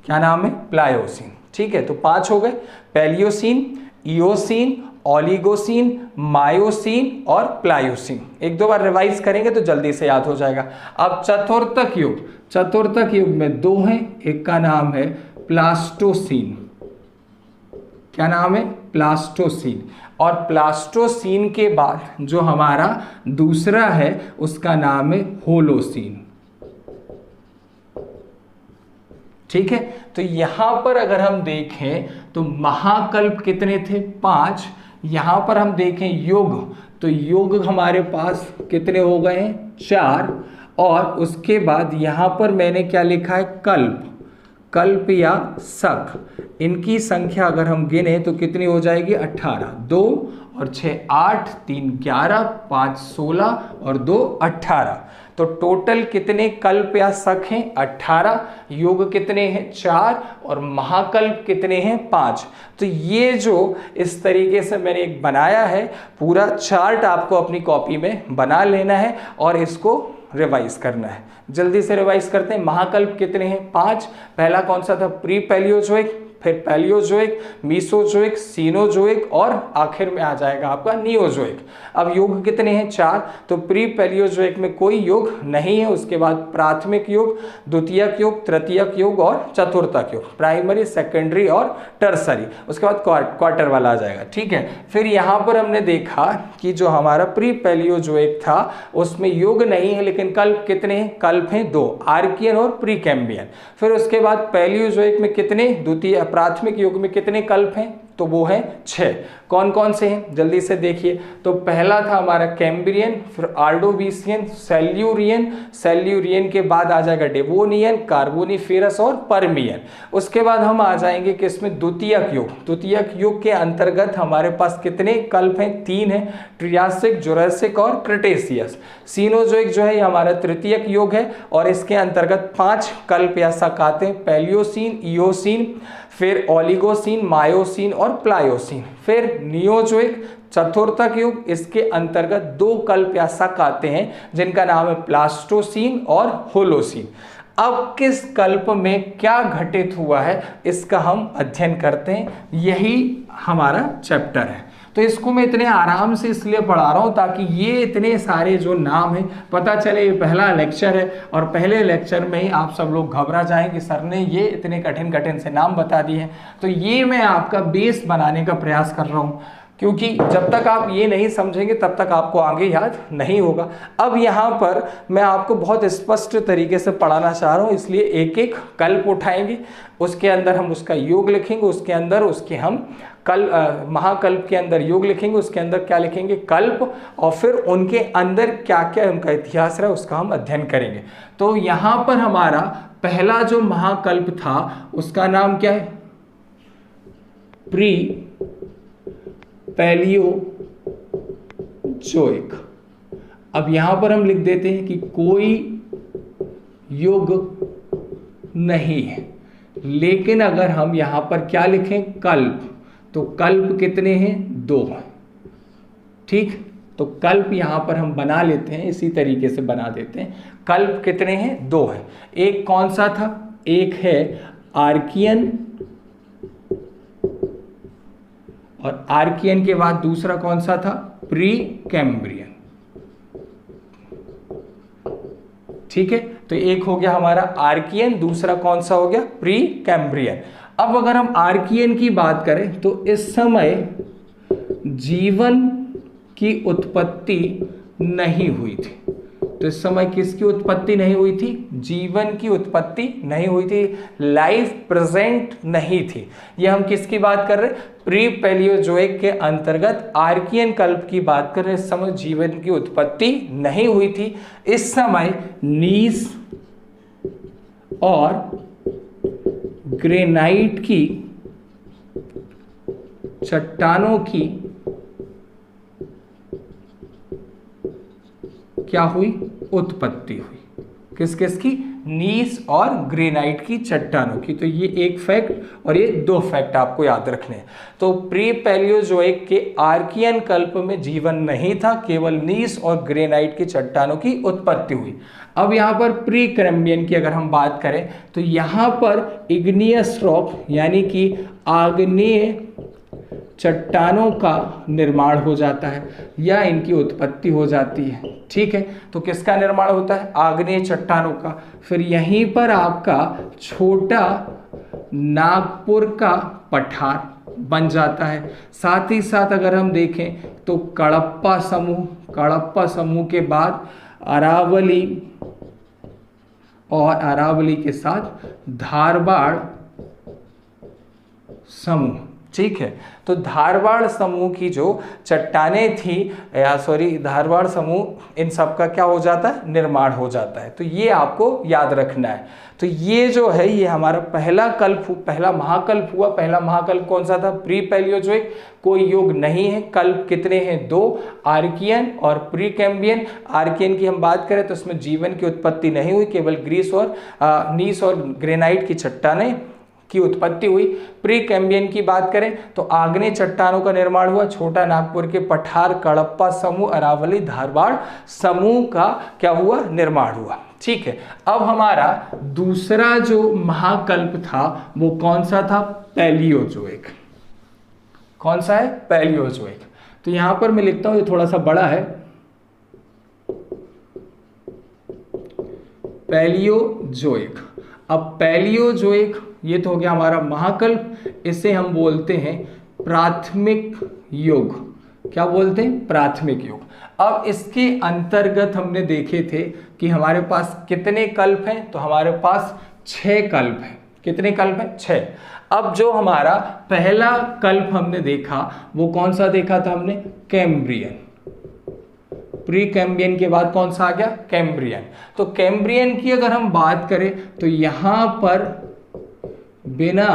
क्या नाम है, प्लायोसीन। ठीक है, तो 5 हो गए, पैलियोसीन, इयोसीन, ओलिगोसीन, मायोसीन और प्लायोसीन। 1-2 बार रिवाइज करेंगे तो जल्दी से याद हो जाएगा। अब चतुर्थक युग, चतुर्थक युग में 2 हैं, एक का नाम है प्लास्टोसीन। क्या नाम है, प्लास्टोसीन। और प्लास्टोसीन के बाद जो हमारा दूसरा है उसका नाम है होलोसीन। ठीक है, तो यहां पर अगर हम देखें तो महाकल्प कितने थे, 5। यहां पर हम देखें युग, तो युग हमारे पास कितने हो गए हैं, 4। और उसके बाद यहां पर मैंने क्या लिखा है, कल्प। कल्प या शक, इनकी संख्या अगर हम गिने तो कितनी हो जाएगी, 18। 2 और 6 8, 3 11, 5 16 और 2 18। तो टोटल कितने कल्प या शक हैं? 18। योग कितने हैं? 4। और महाकल्प कितने हैं? 5। तो ये जो इस तरीके से मैंने एक बनाया है पूरा चार्ट, आपको अपनी कॉपी में बना लेना है और इसको रिवाइज करना है। जल्दी से रिवाइज करते हैं। महाकल्प कितने हैं? 5। पहला कौन सा था? प्री पैलियोजोइक, फिर पैलियोजोइक, मीसोजोइक, सीनोजोइक और आखिर में आ जाएगा आपका नियोजोइक। अब युग कितने हैं? 4। तो प्री पैलियोजोइक में कोई युग नहीं है। उसके बाद प्राथमिक युग, द्वितीयक युग, तृतीयक युग और चतुर्थक युग, प्राइमरी, सेकेंडरी और टर्सरी। उसके बाद क्वार्टर वाला आ जाएगा। ठीक है, फिर यहाँ पर हमने देखा कि जो हमारा प्री पैलियोजोइक था उसमें युग नहीं है, लेकिन कल्प कितने हैं? कल्प हैं 2, आर्कियन और प्री कैम्बियन। फिर उसके बाद पैलियोजोइक में कितने? द्वितीय प्राथमिक युग में कितने कल्प हैं? तो वो है 6। कौन कौन से हैं जल्दी से देखिए। तो पहला था हमारा कैम्ब्रियन, फिर आर्डोविसियन, सेल्यूरियन, सेल्यूरियन के बाद आ जाएगा डेवोनियन, कार्बोनिफेरस और पर्मियन। उसके बाद हम आ जाएंगे किसमें? द्वितीयक युग। द्वितीयक युग के अंतर्गत हमारे पास कितने कल्प हैं? 3 हैं, ट्रियासिक, जुरासिक और क्रिटेशियस। सीनोजोइक जो है ये हमारा तृतीयक युग है और इसके अंतर्गत 5 कल्प या शक आते हैं, पैलियोसीन, इयोसीन, फिर ओलिगोसीन, मायोसीन और प्लायोसीन। फिर नियोजोइक चतुर्थक युग, इसके अंतर्गत 2 कल्प या शक आते हैं जिनका नाम है प्लास्टोसीन और होलोसीन। अब किस कल्प में क्या घटित हुआ है इसका हम अध्ययन करते हैं, यही हमारा चैप्टर है। तो इसको मैं इतने आराम से इसलिए पढ़ा रहा हूँ ताकि ये इतने सारे जो नाम हैं पता चले। ये पहला लेक्चर है और पहले लेक्चर में ही आप सब लोग घबरा जाएं कि सर ने ये इतने कठिन कठिन से नाम बता दिए हैं। तो ये मैं आपका बेस बनाने का प्रयास कर रहा हूँ, क्योंकि जब तक आप ये नहीं समझेंगे तब तक आपको आगे याद नहीं होगा। अब यहाँ पर मैं आपको बहुत स्पष्ट तरीके से पढ़ाना चाह रहा हूँ, इसलिए एक एक कल्प उठाएंगे, उसके अंदर हम उसका योग लिखेंगे, उसके अंदर उसके हम महाकल्प के अंदर योग लिखेंगे, उसके अंदर क्या लिखेंगे? कल्प, और फिर उनके अंदर क्या क्या उनका इतिहास रहा उसका हम अध्ययन करेंगे। तो यहाँ पर हमारा पहला जो महाकल्प था उसका नाम क्या है? Pre Palaeozoic. अब यहां पर हम लिख देते हैं कि कोई युग नहीं है, लेकिन अगर हम यहां पर क्या लिखें? कल्प, तो कल्प कितने हैं? 2 हैं। ठीक, तो कल्प यहां पर हम बना लेते हैं, इसी तरीके से बना देते हैं। कल्प कितने हैं? 2 हैं। एक कौन सा था? एक है आर्कियन, और आर्कियन के बाद दूसरा कौन सा था? Pre Cambrian. ठीक है, तो एक हो गया हमारा आर्कियन, दूसरा कौन सा हो गया? Pre Cambrian. अब अगर हम आर्कियन की बात करें तो इस समय जीवन की उत्पत्ति नहीं हुई थी। तो इस समय किसकी उत्पत्ति नहीं हुई थी? जीवन की उत्पत्ति नहीं हुई थी, लाइफ प्रेजेंट नहीं थी। ये हम किसकी बात कर रहे हैं? प्री पैलियोजोइक के अंतर्गत आर्कियन कल्प की बात कर रहे हैं। इस समय जीवन की उत्पत्ति नहीं हुई थी। इस समय नीस और ग्रेनाइट की चट्टानों की क्या हुई? उत्पत्ति हुई। किस किस की? नीस और ग्रेनाइट की चट्टानों की। तो ये एक फैक्ट और ये 2 फैक्ट आपको याद रखने हैं। तो प्री पैलियोजोइक के आर्कियन कल्प में जीवन नहीं था, केवल नीस और ग्रेनाइट की चट्टानों की उत्पत्ति हुई। अब यहाँ पर प्री कैम्ब्रियन की अगर हम बात करें तो यहाँ पर इग्नियस रॉक यानी कि आग्नेय चट्टानों का निर्माण हो जाता है या इनकी उत्पत्ति हो जाती है। ठीक है, तो किसका निर्माण होता है? आग्नेय चट्टानों का। फिर यहीं पर आपका छोटा नागपुर का पठार बन जाता है। साथ ही साथ अगर हम देखें तो कडप्पा समूह के बाद अरावली और अरावली के साथ धारवाड़ समूह, ठीक है। तो धारवाड़ समूह की जो चट्टानें थी, या सॉरी धारवाड़ समूह, इन सब का क्या हो जाता है, निर्माण हो जाता है। तो ये आपको याद रखना है। तो ये जो है ये हमारा पहला कल्प, पहला महाकल्प हुआ। पहला महाकल्प कौन सा था, प्री पैलियोजोइक। कोई युग नहीं है, कल्प कितने हैं, 2, आर्कियन और प्री कैम्बियन। आर्कियन की हम बात करें तो इसमें जीवन की उत्पत्ति नहीं हुई, केवल ग्रीस और नीस और ग्रेनाइट की चट्टानें की उत्पत्ति हुई। प्री कैम्बियन की बात करें तो आग्नेय चट्टानों का निर्माण हुआ। छोटा नागपुर के पठार कडप्पा समूह, अरावली, धारवाड़ समूह का क्या हुआ, निर्माण हुआ। ठीक है। अब हमारा दूसरा जो महाकल्प था वो कौन सा था, पैलियोजोइक। कौन सा है, पैलियोजोइक। तो यहां पर मैं लिखता हूं, ये थोड़ा सा बड़ा है, पैलियोजोइक। अब पैलियोजोइक ये तो हो गया हमारा महाकल्प, इसे हम बोलते हैं प्राथमिक युग। क्या बोलते हैं, प्राथमिक युग। अब इसके अंतर्गत हमने देखे थे कि हमारे पास कितने कल्प हैं, तो हमारे पास 6 कल्प हैं। कितने कल्प हैं, 6। अब जो हमारा पहला कल्प हमने देखा वो कौन सा देखा था हमने, कैम्ब्रियन। प्री कैम्ब्रियन के बाद कौन सा आ गया, कैम्ब्रियन। तो कैम्ब्रियन की अगर हम बात करें तो यहां पर बिना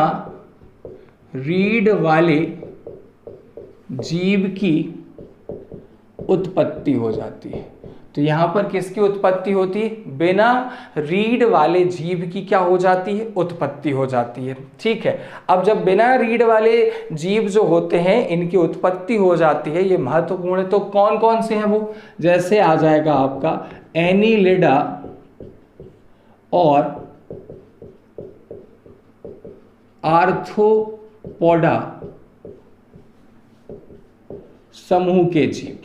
रीढ़ वाले जीव की उत्पत्ति हो जाती है। तो यहां पर किसकी उत्पत्ति होती है, बिना रीढ़ वाले जीव की क्या हो जाती है, उत्पत्ति हो जाती है। ठीक है। अब जब बिना रीढ़ वाले जीव जो होते हैं इनकी उत्पत्ति हो जाती है, ये महत्वपूर्ण है। तो कौन कौन से हैं वो, जैसे आ जाएगा आपका एनीलिडा और आर्थ्रोपोडा समूह के जीव।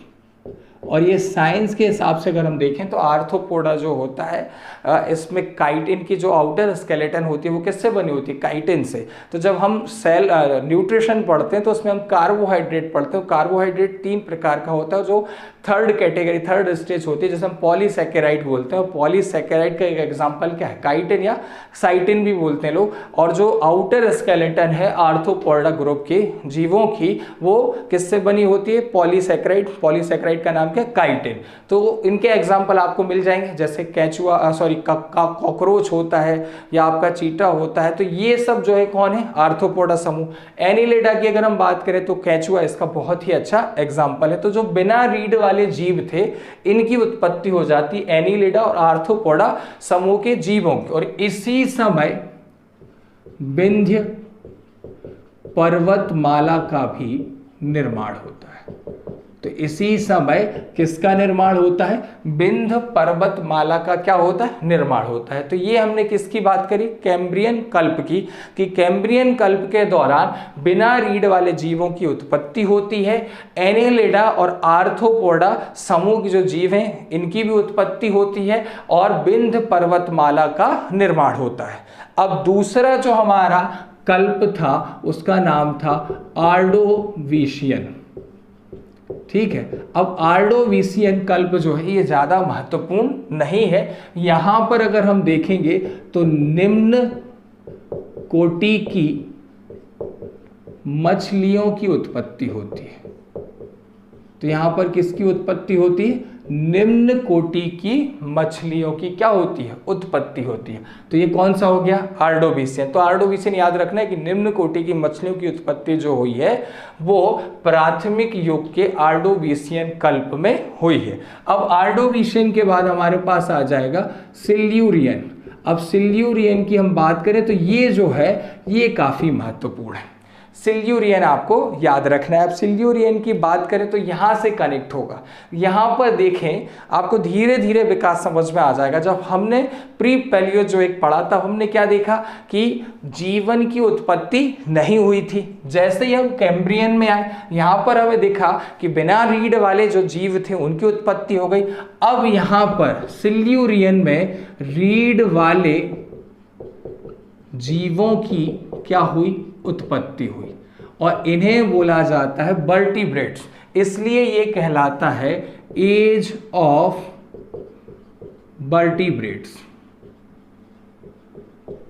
और ये साइंस के हिसाब से अगर हम देखें तो आर्थ्रोपोडा जो होता है इसमें काइटिन की जो आउटर स्केलेटन होती है वो किससे बनी होती है, काइटिन से। तो जब हम सेल न्यूट्रिशन पढ़ते हैं तो उसमें हम कार्बोहाइड्रेट पढ़ते हैं। कार्बोहाइड्रेट 3 प्रकार का होता है, जो थर्ड कैटेगरी, थर्ड स्टेज होती है, जैसे हम पॉलीसैकेराइड बोलते हैं। और पॉलीसैकेराइड का एक एग्जांपल क्या है, काइटिन या साइटिन भी बोलते हैं लोग। और जो आउटर स्केलेटन है आर्थ्रोपोडा ग्रुप के जीवों की, वो किससे बनी होती है, पॉलीसैकेराइड। पॉलीसैकेराइड का नाम क्या, काइटिन। तो इनके एग्जांपल आपको मिल जाएंगे, जैसे केचुआ सॉरी कॉकरोच होता है या आपका चीटा होता है। तो ये सब जो है कौन है, आर्थ्रोपोडा समूह। एनीलिडा की अगर हम बात करें तो केचुआ इसका बहुत ही अच्छा एग्जांपल है। तो जो बिना रीढ़ वाले जीव थे इनकी उत्पत्ति हो जाती एनीलिडा और आर्थ्रोपोडा समूह के जीवों की। और इसी समय विंध्य पर्वतमाला का भी निर्माण होता है। तो इसी समय किसका निर्माण होता है, विंध्य पर्वतमाला का क्या होता है, निर्माण होता है। तो ये हमने किसकी बात करी, कैम्ब्रियन कल्प की, कि कैम्ब्रियन कल्प के दौरान बिना रीढ़ वाले जीवों की उत्पत्ति होती है। एनीलिडा और आर्थ्रोपोडा समूह के जो जीव हैं इनकी भी उत्पत्ति होती है और विंध्य पर्वतमाला का निर्माण होता है। अब दूसरा जो हमारा कल्प था उसका नाम था आर्डोविशियन। ठीक है। अब आर्डोविशियन कल्प जो है ये ज्यादा महत्वपूर्ण नहीं है। यहां पर अगर हम देखेंगे तो निम्न कोटि की मछलियों की उत्पत्ति होती है। तो यहां पर किसकी उत्पत्ति होती है, निम्न कोटि की मछलियों की क्या होती है, उत्पत्ति होती है। तो ये कौन सा हो गया, आर्डोविशियन। तो आर्डोविशियन याद रखना है कि निम्न कोटि की मछलियों की उत्पत्ति जो हुई है वो प्राथमिक युग के आर्डोविशियन कल्प में हुई है। अब आर्डोविशियन के बाद हमारे पास आ जाएगा सिल्यूरियन। अब सिल्यूरियन की हम बात करें तो ये जो है ये काफी महत्वपूर्ण है। सिल्यूरियन आपको याद रखना है। अब सिल्यूरियन की बात करें तो यहां से कनेक्ट होगा। यहां पर देखें आपको धीरे धीरे विकास समझ में आ जाएगा। जब हमने प्री पैलियोजोइक पढ़ा तब हमने क्या देखा कि जीवन की उत्पत्ति नहीं हुई थी। जैसे ही हम कैम्ब्रियन में आए यहां पर हमें देखा कि बिना रीढ़ वाले जो जीव थे उनकी उत्पत्ति हो गई। अब यहां पर सिल्यूरियन में रीढ़ वाले जीवों की क्या हुई, उत्पत्ति हुई और इन्हें बोला जाता है वर्टिब्रेट्स। इसलिए ये कहलाता है एज ऑफ वर्टिब्रेट्स।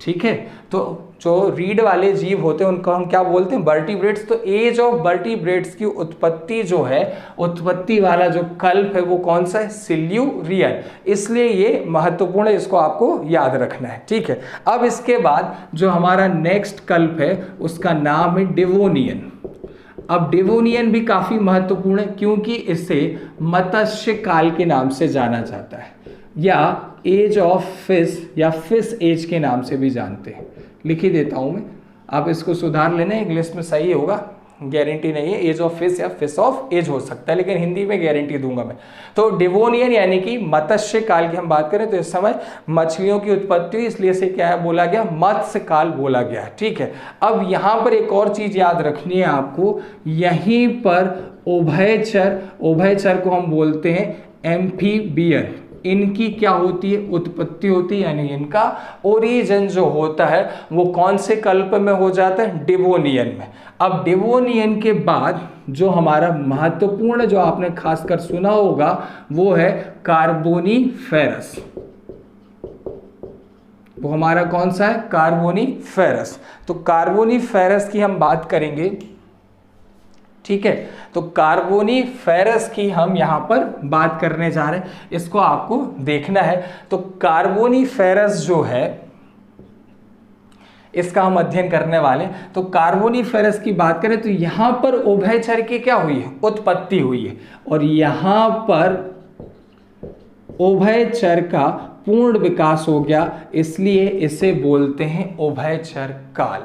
ठीक है। तो जो रीढ़ वाले जीव होते हैं उनको हम क्या बोलते हैं, वर्टिब्रेट्स। तो एज ऑफ वर्टिब्रेट्स की उत्पत्ति जो है, उत्पत्ति वाला जो कल्प है वो कौन सा है, सिल्यूरियन। इसलिए ये महत्वपूर्ण है, इसको आपको याद रखना है, ठीक है। अब इसके बाद जो हमारा नेक्स्ट कल्प है उसका नाम है डेवोनियन। अब डेवोनियन भी काफी महत्वपूर्ण है क्योंकि इसे मत्स्य काल के नाम से जाना जाता है, या एज ऑफ फिश या फिश एज के नाम से भी जानते हैं। लिख ही देता हूं मैं, आप इसको सुधार लेना, इंग्लिश में सही होगा, गारंटी नहीं है, एज ऑफ फिश या फिश ऑफ एज हो सकता है, लेकिन हिंदी में गारंटी दूंगा मैं। तो डेवोनियन यानी कि मत्स्य काल की हम बात करें तो इस समय मछलियों की उत्पत्ति हुई, इसलिए इसे क्या है बोला गया, मत्स्य काल बोला गया है, ठीक है। अब यहाँ पर एक और चीज याद रखनी है आपको, यहीं पर उभयचर, उभयचर को हम बोलते हैं एम्फीबियन, इनकी क्या होती है, उत्पत्ति होती है, यानी इनका ओरिजिन जो होता है वो कौन से कल्प में हो जाता है, डेवोनियन में। अब डेवोनियन के बाद जो हमारा महत्वपूर्ण, जो आपने खासकर सुना होगा, वो है कार्बोनीफेरस। वो हमारा कौन सा है, कार्बोनीफेरस। तो कार्बोनीफेरस की हम बात करेंगे, ठीक है। तो कार्बोनीफेरस की हम यहां पर बात करने जा रहे हैं, इसको आपको देखना है। तो कार्बोनीफेरस जो है इसका हम अध्ययन करने वाले हैं। तो कार्बोनीफेरस की बात करें तो यहां पर उभयचर की क्या हुई है, उत्पत्ति हुई है, और यहां पर उभयचर का पूर्ण विकास हो गया, इसलिए इसे बोलते हैं उभयचर काल।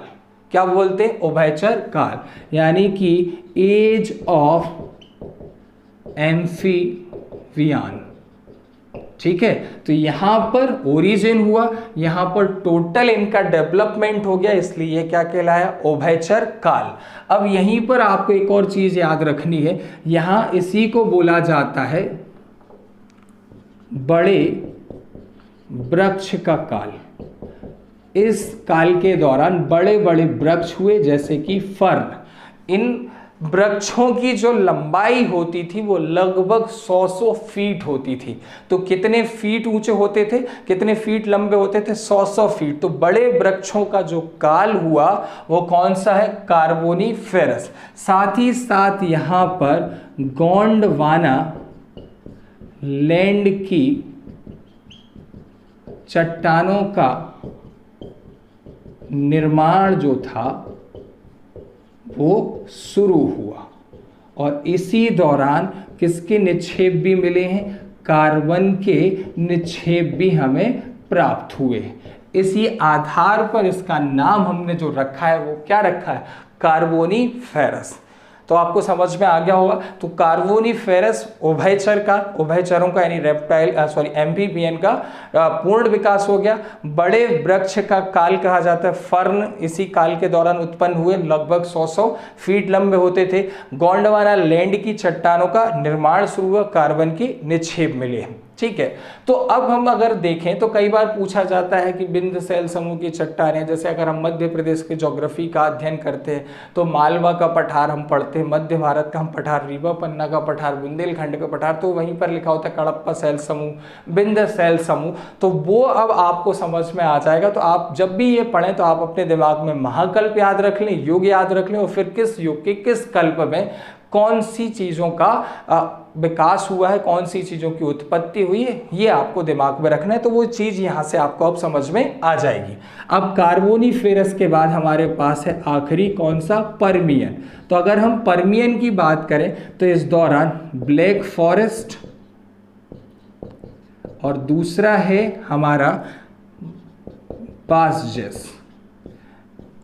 क्या बोलते हैं, उभयचर काल, यानी कि एज ऑफ एम्फीबियन, ठीक है। तो यहां पर ओरिजिन हुआ, यहां पर टोटल इनका डेवलपमेंट हो गया, इसलिए ये क्या कहलाया, उभयचर काल। अब यहीं पर आपको एक और चीज याद रखनी है, यहां इसी को बोला जाता है बड़े वृक्ष का काल। इस काल के दौरान बड़े बड़े वृक्ष हुए, जैसे कि फर्न। इन वृक्षों की जो लंबाई होती थी वो लगभग 100 फीट होती थी। तो कितने फीट ऊंचे होते थे, कितने फीट लंबे होते थे, 100 फीट। तो बड़े वृक्षों का जो काल हुआ वो कौन सा है, कार्बोनीफेरस। साथ ही साथ यहां पर गोंडवाना लैंड की चट्टानों का निर्माण जो था वो शुरू हुआ, और इसी दौरान किसके निक्षेप भी मिले हैं, कार्बन के निक्षेप भी हमें प्राप्त हुए। इसी आधार पर इसका नाम हमने जो रखा है वो क्या रखा है, कार्बोनीफेरस। तो आपको समझ में आ गया होगा। तो कार्बोनीफेरस उभयचर का, उभयचरों का यानी एम्फीबियन का पूर्ण विकास हो गया। बड़े वृक्ष का काल कहा जाता है फर्न, इसी काल के दौरान उत्पन्न हुए, लगभग 100 फीट लंबे होते थे। गोंडवाना लैंड की चट्टानों का निर्माण शुरू हुआ, कार्बन की निक्षेप मिले, ठीक है। तो अब हम अगर देखें तो कई बार पूछा जाता है कि बिंद सैल समूह की चट्टानें, जैसे अगर हम मध्य प्रदेश के ज्योग्राफी का अध्ययन करते हैं तो मालवा का पठार हम पढ़ते हैं, मध्य भारत का हम पठार, रीवा पन्ना का पठार, बुंदेलखंड का पठार, तो वहीं पर लिखा होता है कडप्पा सैल समूह, बिंद सैल समूह। तो वो अब आपको समझ में आ जाएगा। तो आप जब भी ये पढ़ें तो आप अपने दिमाग में महाकल्प याद रख लें, युग याद रख लें, और फिर किस युग के किस कल्प में कौन सी चीज़ों का विकास हुआ है, कौन सी चीज़ों की उत्पत्ति हुई है, ये आपको दिमाग में रखना है। तो वो चीज़ यहाँ से आपको अब समझ में आ जाएगी। अब कार्बोनीफेरस के बाद हमारे पास है आखिरी कौन सा, पर्मियन। तो अगर हम पर्मियन की बात करें तो इस दौरान ब्लैक फॉरेस्ट और दूसरा है हमारा बासजेस,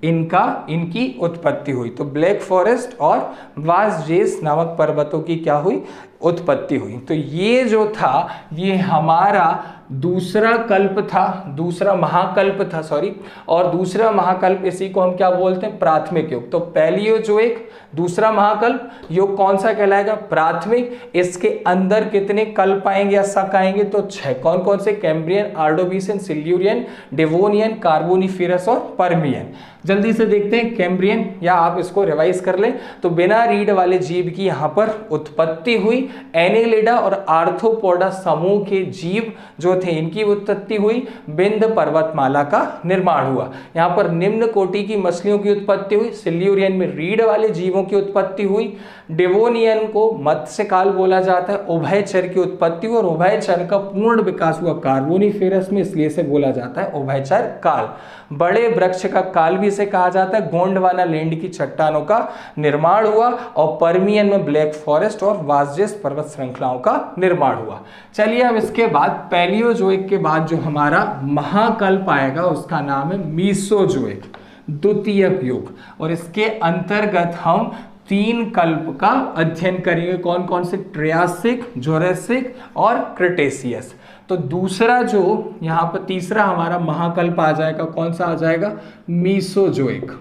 इनकी उत्पत्ति हुई। तो ब्लैक फॉरेस्ट और वासजेस नामक पर्वतों की क्या हुई, उत्पत्ति हुई। तो ये जो था ये हमारा दूसरा कल्प था, दूसरा महाकल्प था, सॉरी। और दूसरा महाकल्प इसी को हम क्या बोलते हैं, प्राथमिक युग। तो पहली जो एक, दूसरा महाकल्प युग कौन सा कहलाएगा, प्राथमिक। इसके अंदर कितने कल्प आएंगे या शक आएंगे, तो 6। कौन कौन से, कैम्ब्रियन, आर्डोविशियन, सिल्यूरियन, डेवोनियन, कार्बोनीफेरस और पर्मियन। जल्दी से देखते हैं कैम्ब्रियन, या आप इसको रिवाइज कर लें। तो बिना रीढ़ वाले जीव की यहाँ पर उत्पत्ति हुई। एनेलिडा और आर्थ्रोपोडा समूह के जीव जो थे इनकी उत्पत्ति हुई, विंध्य पर्वतमाला का निर्माण हुआ। यहाँ पर निम्न कोटि की मछलियों की उत्पत्ति हुई, सिल्यूरियन में रीढ़ वाले जीवों की उत्पत्ति हुई, डेवोनियन को मत्स्य काल बोला जाता है, उभयचर की उत्पत्ति हुई और उभयचर का पूर्ण विकास हुआ कार्बोनिफेरस में, इसलिए इसे बोला जाता है उभयचर काल। बड़े वृक्ष का काल भी इसे कहा जाता है। गोंडवाना लैंड की चट्टानों का निर्माण हुआ और पर्मियन में ब्लैक फॉरेस्ट और वासजेस पर्वत श्रृंखलाओं का निर्माण हुआ। चलिए अब इसके बाद पैलियोजोइक के बाद जो हमारा महाकल्प आएगा उसका नाम है मीसोजोइक, द्वितीयक युग, और इसके अंतर्गत हम 3 कल्प का अध्ययन करेंगे। कौन कौन से? ट्रियासिक, जोरेसिक और क्रिटेशियस। तो दूसरा जो यहाँ पर तीसरा हमारा महाकल्प आ जाएगा, कौन सा आ जाएगा? मीसोजोइक।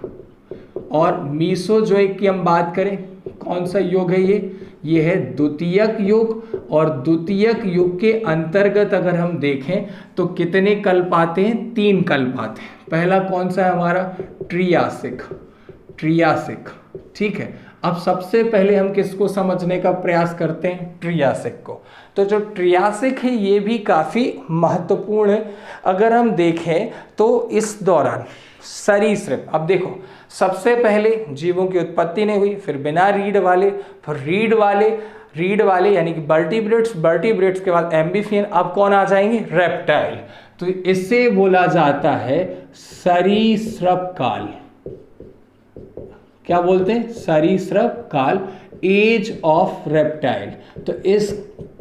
और मीसोजोइक की हम बात करें, कौन सा युग है ये है द्वितीयक युग। और द्वितीयक युग के अंतर्गत अगर हम देखें तो कितने कल्प आते हैं? 3 कल्प आते हैं। पहला कौन सा है हमारा? ट्रियासिक। ठीक है। अब सबसे पहले हम किसको समझने का प्रयास करते हैं? ट्रियासिक को। तो जो ट्रियासिक है ये भी काफी महत्वपूर्ण है। अगर हम देखें तो इस दौरान सरीसृप, अब देखो सबसे पहले जीवों की उत्पत्ति नहीं हुई, फिर बिना रीढ़ वाले, फिर रीढ़ वाले यानी कि वर्टिब्रेट्स के बाद एम्फीबियन, अब कौन आ जाएंगे? रेप्टाइल। तो इसे बोला जाता है सरीसृप काल। क्या बोलते हैं? सरीसृप काल, एज ऑफ रेप्टाइल। तो इस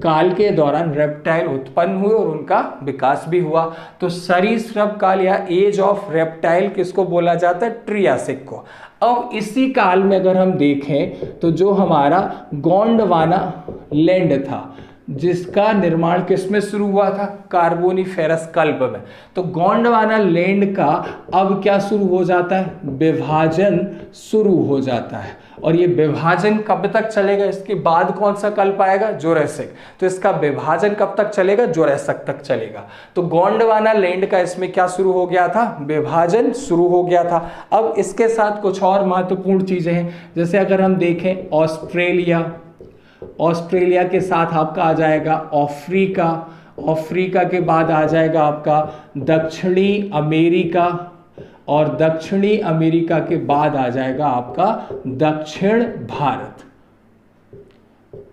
काल के दौरान रेप्टाइल उत्पन्न हुए और उनका विकास भी हुआ। तो सरीसृप काल या एज ऑफ रेप्टाइल किसको बोला जाता है? ट्रियासिक को। अब इसी काल में अगर हम देखें तो जो हमारा गोंडवाना लैंड था जिसका निर्माण किसमें शुरू हुआ था? कार्बोनिफेरस कल्प में। तो गोंडवाना लैंड का अब क्या शुरू हो जाता है? विभाजन शुरू हो जाता है। और ये विभाजन कब तक चलेगा? इसके बाद कौन सा कल्प आएगा? जोरेसिक। तो इसका विभाजन कब तक चलेगा? जोरेसिक तक चलेगा। तो गोंडवाना लैंड का इसमें क्या शुरू हो गया था? विभाजन शुरू हो गया था। अब इसके साथ कुछ और महत्वपूर्ण चीजें हैं, जैसे अगर हम देखें ऑस्ट्रेलिया के साथ आपका आ जाएगा अफ्रीका के बाद आ जाएगा आपका दक्षिणी अमेरिका, और दक्षिणी अमेरिका के बाद आ जाएगा आपका दक्षिण भारत।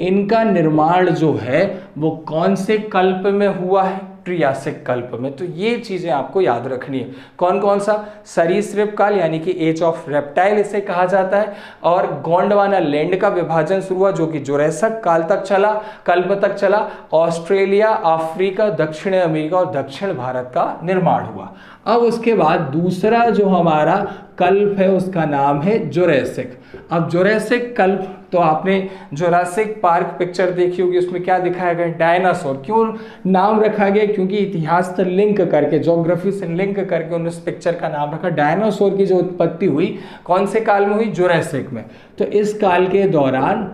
इनका निर्माण जो है वो कौन से कल्प में हुआ है? ट्रियासिक कल्प में। तो ये चीजें आपको याद रखनी है। कौन कौन सा? सरीसृप काल यानी कि एज ऑफ रेप्टाइल इसे कहा जाता है, और गोंडवाना लैंड का विभाजन शुरू हुआ जो कि जोरेसिक काल तक चला, कल्प तक चला। ऑस्ट्रेलिया, अफ्रीका, दक्षिण अमेरिका और दक्षिण भारत का निर्माण हुआ। अब उसके बाद दूसरा जो हमारा कल्प है उसका नाम है जोरेसिक। अब जोरेसिक कल्प, तो आपने जोरासिक पार्क पिक्चर देखी होगी, उसमें क्या दिखाया गया? डायनासोर। क्यों नाम रखा गया? क्योंकि इतिहास से लिंक करके, ज्योग्राफी से लिंक करके उन्होंने इस पिक्चर का नाम रखा। डायनासोर की जो उत्पत्ति हुई कौन से काल में हुई? जोरेसिक में। तो इस काल के दौरान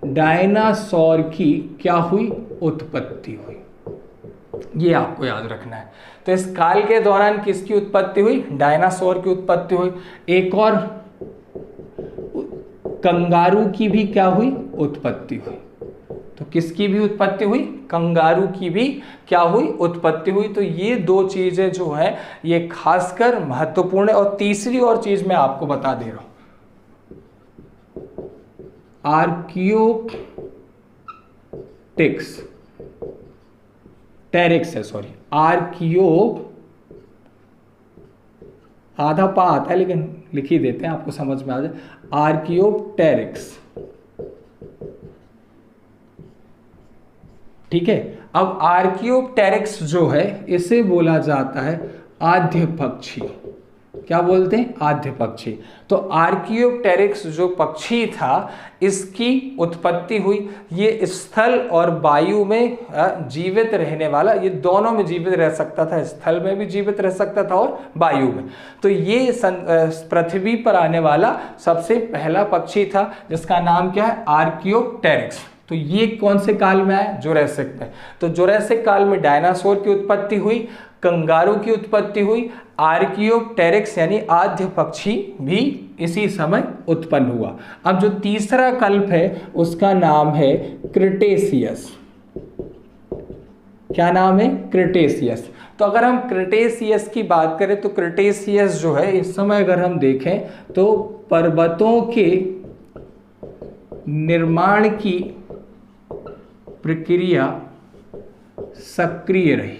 डायनासोर की क्या हुई? उत्पत्ति हुई। ये आपको याद रखना है। तो इस काल के दौरान किसकी उत्पत्ति हुई? डायनासोर की उत्पत्ति हुई। एक और कंगारू की भी क्या हुई? उत्पत्ति हुई। तो किसकी भी उत्पत्ति हुई? कंगारू की भी क्या हुई? उत्पत्ति हुई। तो ये 2 चीजें जो है ये खासकर महत्वपूर्ण है। और तीसरी और चीज मैं आपको बता दे रहा हूं, आर्कियोप्टेरिक्स है, सॉरी आधा पा आता है लेकिन लिख ही देते हैं आपको समझ में आ जाए। आर्कियोप्टेरिक्स, ठीक है। अब आर्कियोप्टेरिक्स जो है इसे बोला जाता है आद्य पक्षी। क्या बोलते हैं? आद्य पक्षी। तो आर्कियोप्टेरिक्स जो पक्षी था इसकी उत्पत्ति हुई। ये स्थल और वायु में जीवित रहने वाला, ये दोनों में जीवित रह सकता था, स्थल में भी जीवित रह सकता था और वायु में। तो ये पृथ्वी पर आने वाला सबसे पहला पक्षी था जिसका नाम क्या है? आर्कियोप्टेरिक्स। तो ये कौन से काल में आया? जोरेसिक में। तो जोरेसिक काल में डायनासोर की उत्पत्ति हुई, कंगारू की उत्पत्ति हुई, आर्कियोप्टेरिक्स यानी आद्य पक्षी भी इसी समय उत्पन्न हुआ। अब जो तीसरा कल्प है उसका नाम है क्रिटेशियस। क्या नाम है? क्रिटेशियस। तो अगर हम क्रिटेशियस की बात करें तो क्रिटेशियस जो है इस समय अगर हम देखें तो पर्वतों के निर्माण की प्रक्रिया सक्रिय रही,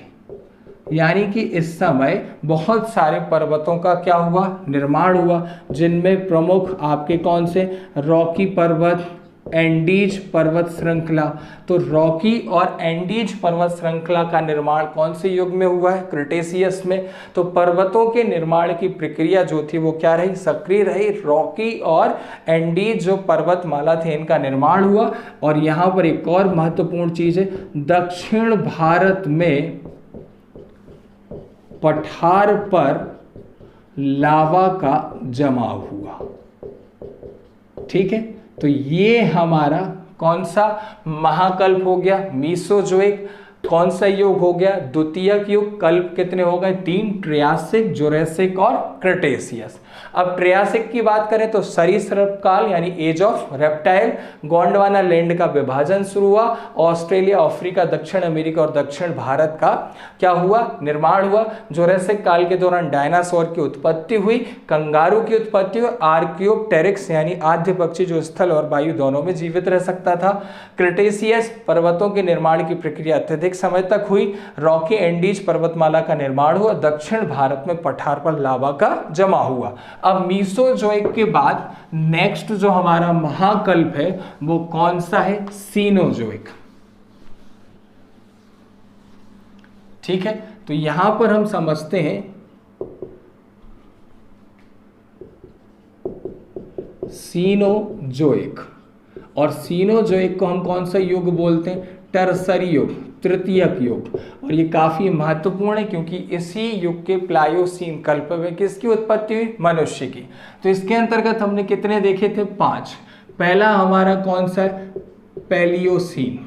यानी कि इस समय बहुत सारे पर्वतों का क्या हुआ? निर्माण हुआ, जिनमें प्रमुख आपके कौन से? रॉकी पर्वत, एंडीज पर्वत श्रृंखला। तो रॉकी और एंडीज पर्वत श्रृंखला का निर्माण कौन से युग में हुआ है? क्रिटेशियस में। तो पर्वतों के निर्माण की प्रक्रिया जो थी वो क्या रही? सक्रिय रही। रॉकी और एंडीज जो पर्वतमाला थे इनका निर्माण हुआ। और यहाँ पर एक और महत्वपूर्ण चीज है, दक्षिण भारत में पठार पर लावा का जमाव हुआ। ठीक है, तो ये हमारा कौन सा महाकल्प हो गया? मीसोजोइक। कौन सा युग हो गया? द्वितीयक युग। कल्प कितने हो गए? 3, ट्रियासिक, जुरेसिक और क्रिटेशियस। अब ट्रियासिक की बात करें तो सरीसृप काल यानी age of reptile. Gondwana land का विभाजन शुरू हुआ। ऑस्ट्रेलिया, अफ्रीका, दक्षिण अमेरिका और दक्षिण भारत का क्या हुआ? निर्माण हुआ। जुरेसिक काल के दौरान डायनासोर की उत्पत्ति हुई, कंगारू की उत्पत्ति हुई, आर्कियोप्टेरिक्स यानी आद्य पक्षी जो स्थल और वायु दोनों में जीवित रह सकता था। क्रिटेशियस पर्वतों के निर्माण की प्रक्रिया अत्यधिक समय तक हुई। रॉकी एंडीज पर्वतमाला का निर्माण हुआ। दक्षिण भारत में पठार पर लावा का जमा हुआ। अब मीसोजोइक के बाद नेक्स्ट जो हमारा महाकल्प है वो कौन सा है? सीनोजोइक। ठीक है, तो यहां पर हम समझते हैं सीनोजोइक। और सीनोजोइक को हम कौन सा युग बोलते हैं? टर्सरी युग, तृतीयक युग। और ये काफी महत्वपूर्ण है क्योंकि इसी युग के प्लायोसीन कल्प में किसकी उत्पत्ति हुई? मनुष्य की। तो इसके अंतर्गत हमने कितने देखे थे? 5। पहला हमारा कौन सा है? पैलियोसीन।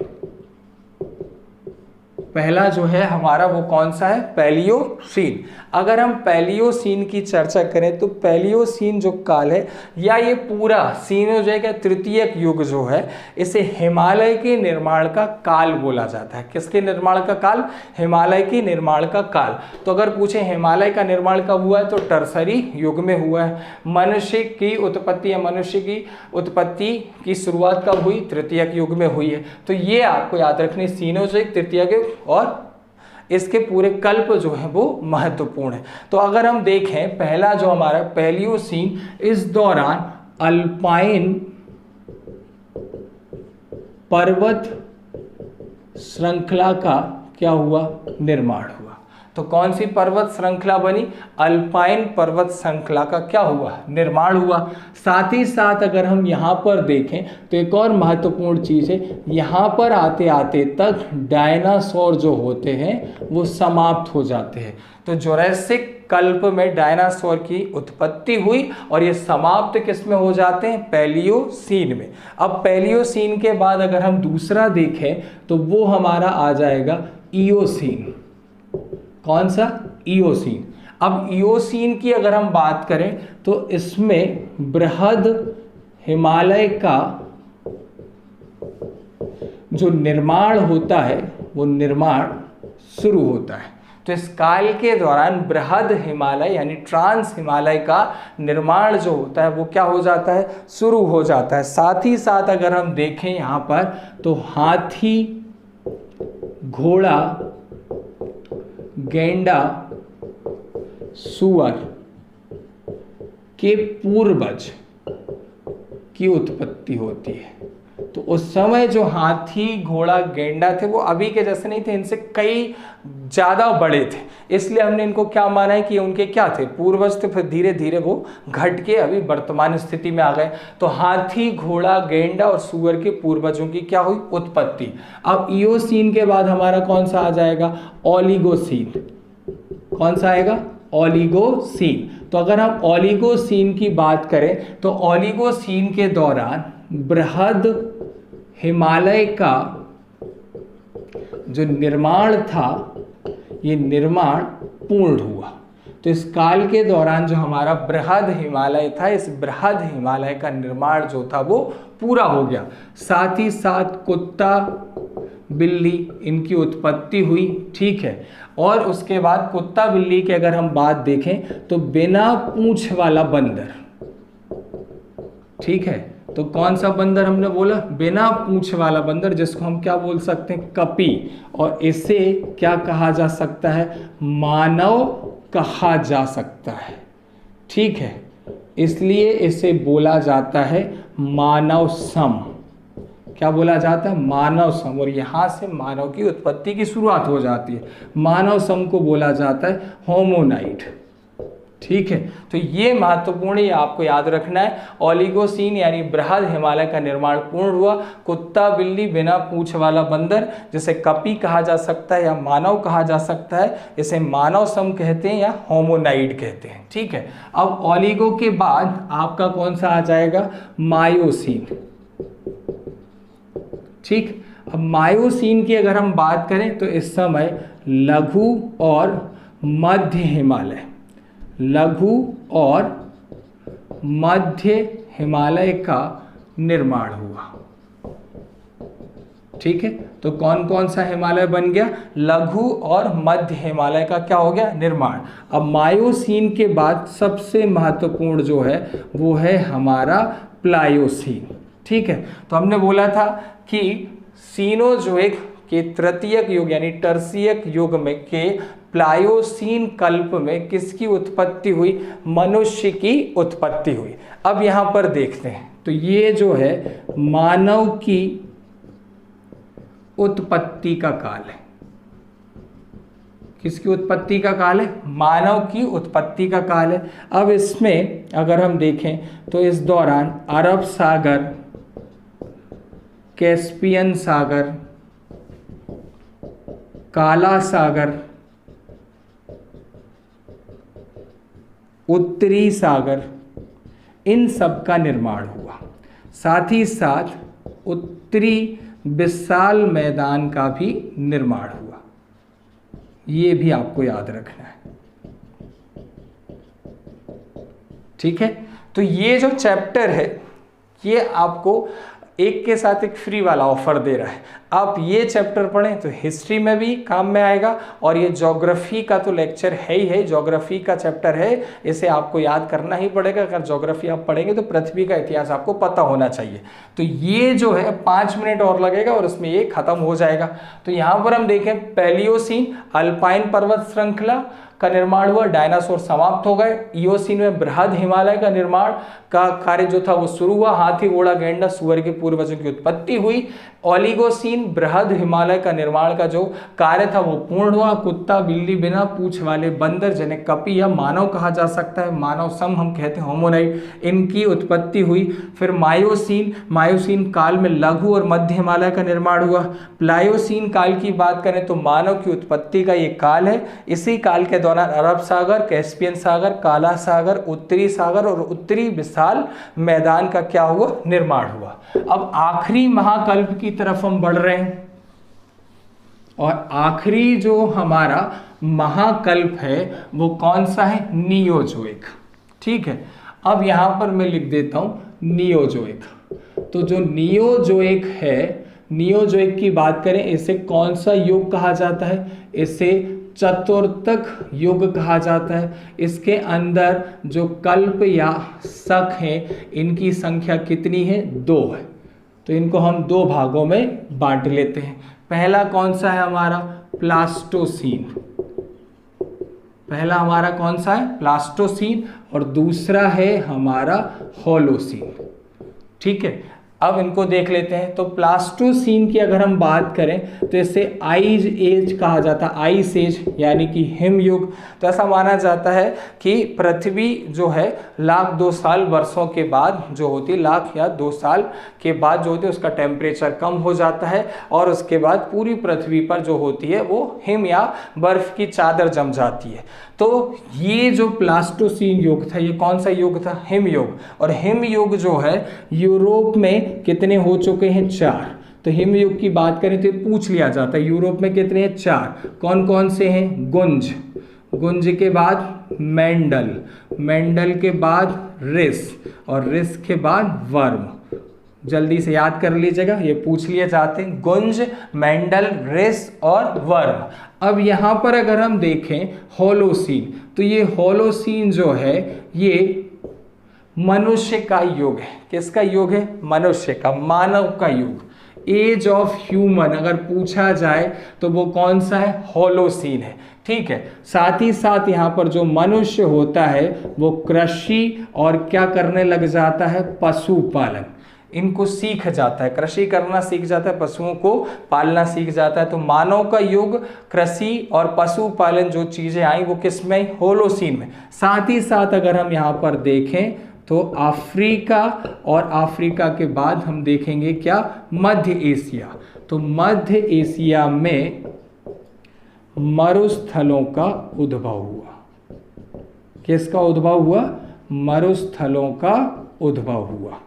पहला जो है हमारा वो कौन सा है? पैलियोसीन। अगर हम पैलियोसीन की चर्चा करें तो पैलियोसीन जो काल है या ये पूरा सीनोजोइक तृतीयक युग जो है इसे हिमालय के निर्माण का काल बोला जाता है। किसके निर्माण का काल? हिमालय के निर्माण का काल। तो अगर पूछे हिमालय का निर्माण कब हुआ है तो टर्सरी युग में हुआ है। मनुष्य की उत्पत्ति या मनुष्य की उत्पत्ति की शुरुआत कब हुई? तृतीयक युग में हुई है। तो ये आपको याद रखनी, सीनोजोइक, तृतीयक युग और इसके पूरे कल्प जो है वो महत्वपूर्ण है। तो अगर हम देखें पहला जो हमारा पैलियोसीन, इस दौरान अल्पाइन पर्वत श्रृंखला का क्या हुआ? निर्माण हुआ। तो कौन सी पर्वत श्रृंखला बनी? अल्पाइन पर्वत श्रृंखला का क्या हुआ? निर्माण हुआ। साथ ही साथ अगर हम यहाँ पर देखें तो एक और महत्वपूर्ण चीज़ है, यहाँ पर आते आते तक डायनासोर जो होते हैं वो समाप्त हो जाते हैं। तो जुरासिक कल्प में डायनासोर की उत्पत्ति हुई और ये समाप्त किस में हो जाते हैं? पैलियोसीन में। अब पैलियोसीन के बाद अगर हम दूसरा देखें तो वो हमारा आ जाएगा ईओसीन। कौन सा? ईओसीन। अब ईओसीन की अगर हम बात करें तो इसमें बृहद हिमालय का जो निर्माण होता है वो निर्माण शुरू होता है। तो इस काल के दौरान बृहद हिमालय यानी ट्रांस हिमालय का निर्माण जो होता है वो क्या हो जाता है? शुरू हो जाता है। साथ ही साथ अगर हम देखें यहाँ पर तो हाथी, घोड़ा, गेंडा, सूअर के पूर्वज की उत्पत्ति होती है। तो उस समय जो हाथी, घोड़ा, गेंडा थे वो अभी के जैसे नहीं थे, इनसे कई ज़्यादा बड़े थे, इसलिए हमने इनको क्या माना है कि उनके क्या थे? पूर्वज थे। फिर धीरे धीरे वो घट के अभी वर्तमान स्थिति में आ गए। तो हाथी, घोड़ा, गेंडा और सूअर के पूर्वजों की क्या हुई? उत्पत्ति। अब ईओसीन के बाद हमारा कौन सा आ जाएगा? ओलिगोसीन। कौन सा आएगा? ओलिगोसीन। तो अगर हम ओलिगोसीन की बात करें तो ओलिगोसीन के दौरान बृहद हिमालय का जो निर्माण था ये निर्माण पूर्ण हुआ। तो इस काल के दौरान जो हमारा बृहद हिमालय था, इस बृहद हिमालय का निर्माण जो था वो पूरा हो गया। साथ ही साथ कुत्ता, बिल्ली, इनकी उत्पत्ति हुई। ठीक है, और उसके बाद कुत्ता बिल्ली की अगर हम बात देखें तो बिना पूंछ वाला बंदर। ठीक है, तो कौन सा बंदर हमने बोला? बिना पूंछ वाला बंदर, जिसको हम क्या बोल सकते हैं? कपी। और इसे क्या कहा जा सकता है? मानव कहा जा सकता है। ठीक है, इसलिए इसे बोला जाता है मानव सम। क्या बोला जाता है? मानव सम। और यहां से मानव की उत्पत्ति की शुरुआत हो जाती है। मानव सम को बोला जाता है होमोनाइड। ठीक है, तो ये महत्वपूर्ण, ये आपको याद रखना है। ओलिगोसीन यानी बृहद हिमालय का निर्माण पूर्ण हुआ। कुत्ता बिल्ली, बिना पूंछ वाला बंदर, जिसे कपी कहा जा सकता है या मानव कहा जा सकता है, इसे मानव सम कहते हैं या होमोनाइड कहते हैं। ठीक है, अब ओलिगो के बाद आपका कौन सा आ जाएगा? मायोसीन। ठीक, अब मायोसीन की अगर हम बात करें तो इस समय लघु और मध्य हिमालय, लघु और मध्य हिमालय का निर्माण हुआ। ठीक है, तो कौन कौन सा हिमालय बन गया? लघु और मध्य हिमालय का क्या हो गया? निर्माण। अब मायोसीन के बाद सबसे महत्वपूर्ण जो है वो है हमारा प्लायोसीन। ठीक है, तो हमने बोला था कि सीनोजोइक के तृतीयक युग यानी टर्सियक युग में के प्लायोसीन कल्प में किसकी उत्पत्ति हुई? मनुष्य की उत्पत्ति हुई। अब यहां पर देखते हैं, तो ये जो है मानव की उत्पत्ति का काल है। किसकी उत्पत्ति का काल है? मानव की उत्पत्ति का काल है। अब इसमें अगर हम देखें तो इस दौरान अरब सागर, कैस्पियन सागर, काला सागर, उत्तरी सागर, इन सब का निर्माण हुआ। साथ ही साथ उत्तरी विशाल मैदान का भी निर्माण हुआ। ये भी आपको याद रखना है। ठीक है, तो ये जो चैप्टर है ये आपको एक के साथ एक फ्री वाला ऑफर दे रहा है। आप ये चैप्टर पढ़ें तो हिस्ट्री में भी काम में आएगा, और ये ज्योग्राफी का तो लेक्चर है ही है, ज्योग्राफी का चैप्टर है, इसे आपको याद करना ही पड़ेगा। अगर ज्योग्राफी आप पढ़ेंगे तो पृथ्वी का इतिहास आपको पता होना चाहिए। तो ये जो है 5 मिनट और लगेगा और उसमें ये खत्म हो जाएगा। तो यहाँ पर हम देखें पैलियोसीन, अल्पाइन पर्वत श्रृंखला का निर्माण हुआ, डायनासोर समाप्त हो गए। इयोसीन में बृहद हिमालय का निर्माण का कार्य जो था वो शुरू हुआ। हाथी, घोड़ा, गेंडा, सुअर के पूर्वजों की उत्पत्ति हुई। ओलिगोसीन बृहद हिमालय का निर्माण का जो कार्य था वो पूर्ण हुआ। कुत्ता बिल्ली, बिना पूंछ वाले बंदर, जिन्हें कपी या मानव कहा जा सकता है, मानव सम हम कहते हैं, होमोनाइड, इनकी उत्पत्ति हुई। फिर मायोसीन काल में लघु और मध्य हिमालय का निर्माण हुआ। प्लायोसीन काल की बात करें तो मानव की उत्पत्ति का ये काल है। इसी काल के दौरान अरब सागर, कैस्पियन सागर, काला सागर, उत्तरी सागर और उत्तरी विशाल मैदान का क्या हुआ? निर्माण हुआ। अब आखिरी महाकल्प की तरफ हम बढ़ रहे हैं, और आखिरी जो हमारा महाकल्प है वो कौन सा है? नियोजोइक। ठीक है, अब यहां पर मैं लिख देता हूं नियोजोइक। तो जो नियोजोइक है, नियोजोइक की बात करें, इसे कौन सा युग कहा जाता है? इसे चतुर्थक युग कहा जाता है। इसके अंदर जो कल्प या शक हैं, इनकी संख्या कितनी है? 2 है। तो इनको हम 2 भागों में बांट लेते हैं। पहला कौन सा है हमारा? प्लास्टोसीन। पहला हमारा कौन सा है? प्लास्टोसीन। और दूसरा है हमारा होलोसीन। ठीक है, अब इनको देख लेते हैं। तो प्लास्टोसीन की अगर हम बात करें तो इसे आइज एज कहा जाता है, आइस एज यानी कि हिमयुग। तो ऐसा माना जाता है कि पृथ्वी जो है 1,02 साल वर्षों के बाद जो होती है, 1,00,000 या 2 साल के बाद जो होती है उसका टेम्परेचर कम हो जाता है, और उसके बाद पूरी पृथ्वी पर जो होती है वो हिम या बर्फ की चादर जम जाती है। तो ये जो प्लास्टोसीन युग था, ये कौन सा युग था? हिम युग। और हिम युग जो है यूरोप में कितने हो चुके हैं? 4। तो हिम युग की बात करें तो पूछ लिया जाता है यूरोप में कितने हैं? 4। कौन कौन से हैं? गुंज, गुंज के बाद मेंडल, मेंडल के बाद रिस, और रिस के बाद वर्म, जल्दी से याद कर लीजिएगा, ये पूछ लिए जाते हैं, गुंज, मेंडल, रिस और वर्म। अब यहाँ पर अगर हम देखें होलोसीन, तो ये होलोसीन जो है ये मनुष्य का युग है। किसका युग है? मनुष्य का, मानव का युग। एज ऑफ ह्यूमन अगर पूछा जाए तो वो कौन सा है? होलोसीन है। ठीक है, साथ ही साथ यहाँ पर जो मनुष्य होता है वो कृषि और क्या करने लग जाता है? पशुपालन, इनको सीख जाता है, कृषि करना सीख जाता है, पशुओं को पालना सीख जाता है। तो मानव का युग, कृषि और पशुपालन जो चीजें आई वो किस में? होलोसीन में। साथ ही साथ अगर हम यहाँ पर देखें तो अफ्रीका, और अफ्रीका के बाद हम देखेंगे क्या? मध्य एशिया। तो मध्य एशिया में मरुस्थलों का उद्भव हुआ। किसका उद्भव हुआ? मरुस्थलों का उद्भव हुआ।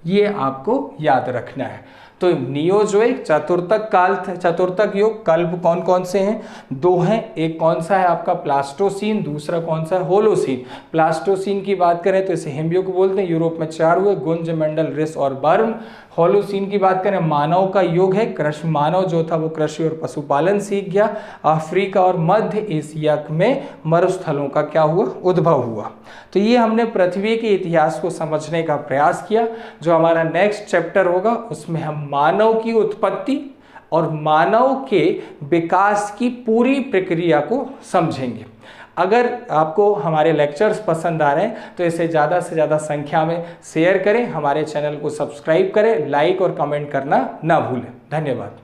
ये आपको याद रखना है। तो नियोजोइक, चतुर्थक काल, चतुर्थक युग, कल्प कौन कौन से हैं? 2 हैं। एक कौन सा है आपका? प्लास्टोसीन, दूसरा कौन सा है? होलोसीन। प्लास्टोसीन की बात करें तो इसे हिमयुग बोलते हैं, यूरोप में 4 हुए, गुंज, मेंडल, रिस और वर्म। होलोसीन की बात करें, मानव का युग है, कृषि, मानव जो था वो कृषि और पशुपालन सीख गया। अफ्रीका और मध्य एशिया में मरुस्थलों का क्या हुआ? उद्भव हुआ। तो ये हमने पृथ्वी के इतिहास को समझने का प्रयास किया। जो हमारा नेक्स्ट चैप्टर होगा उसमें हम मानव की उत्पत्ति और मानव के विकास की पूरी प्रक्रिया को समझेंगे। अगर आपको हमारे लेक्चर्स पसंद आ रहे हैं तो इसे ज़्यादा से ज़्यादा संख्या में शेयर करें, हमारे चैनल को सब्सक्राइब करें, लाइक और कमेंट करना ना भूलें। धन्यवाद।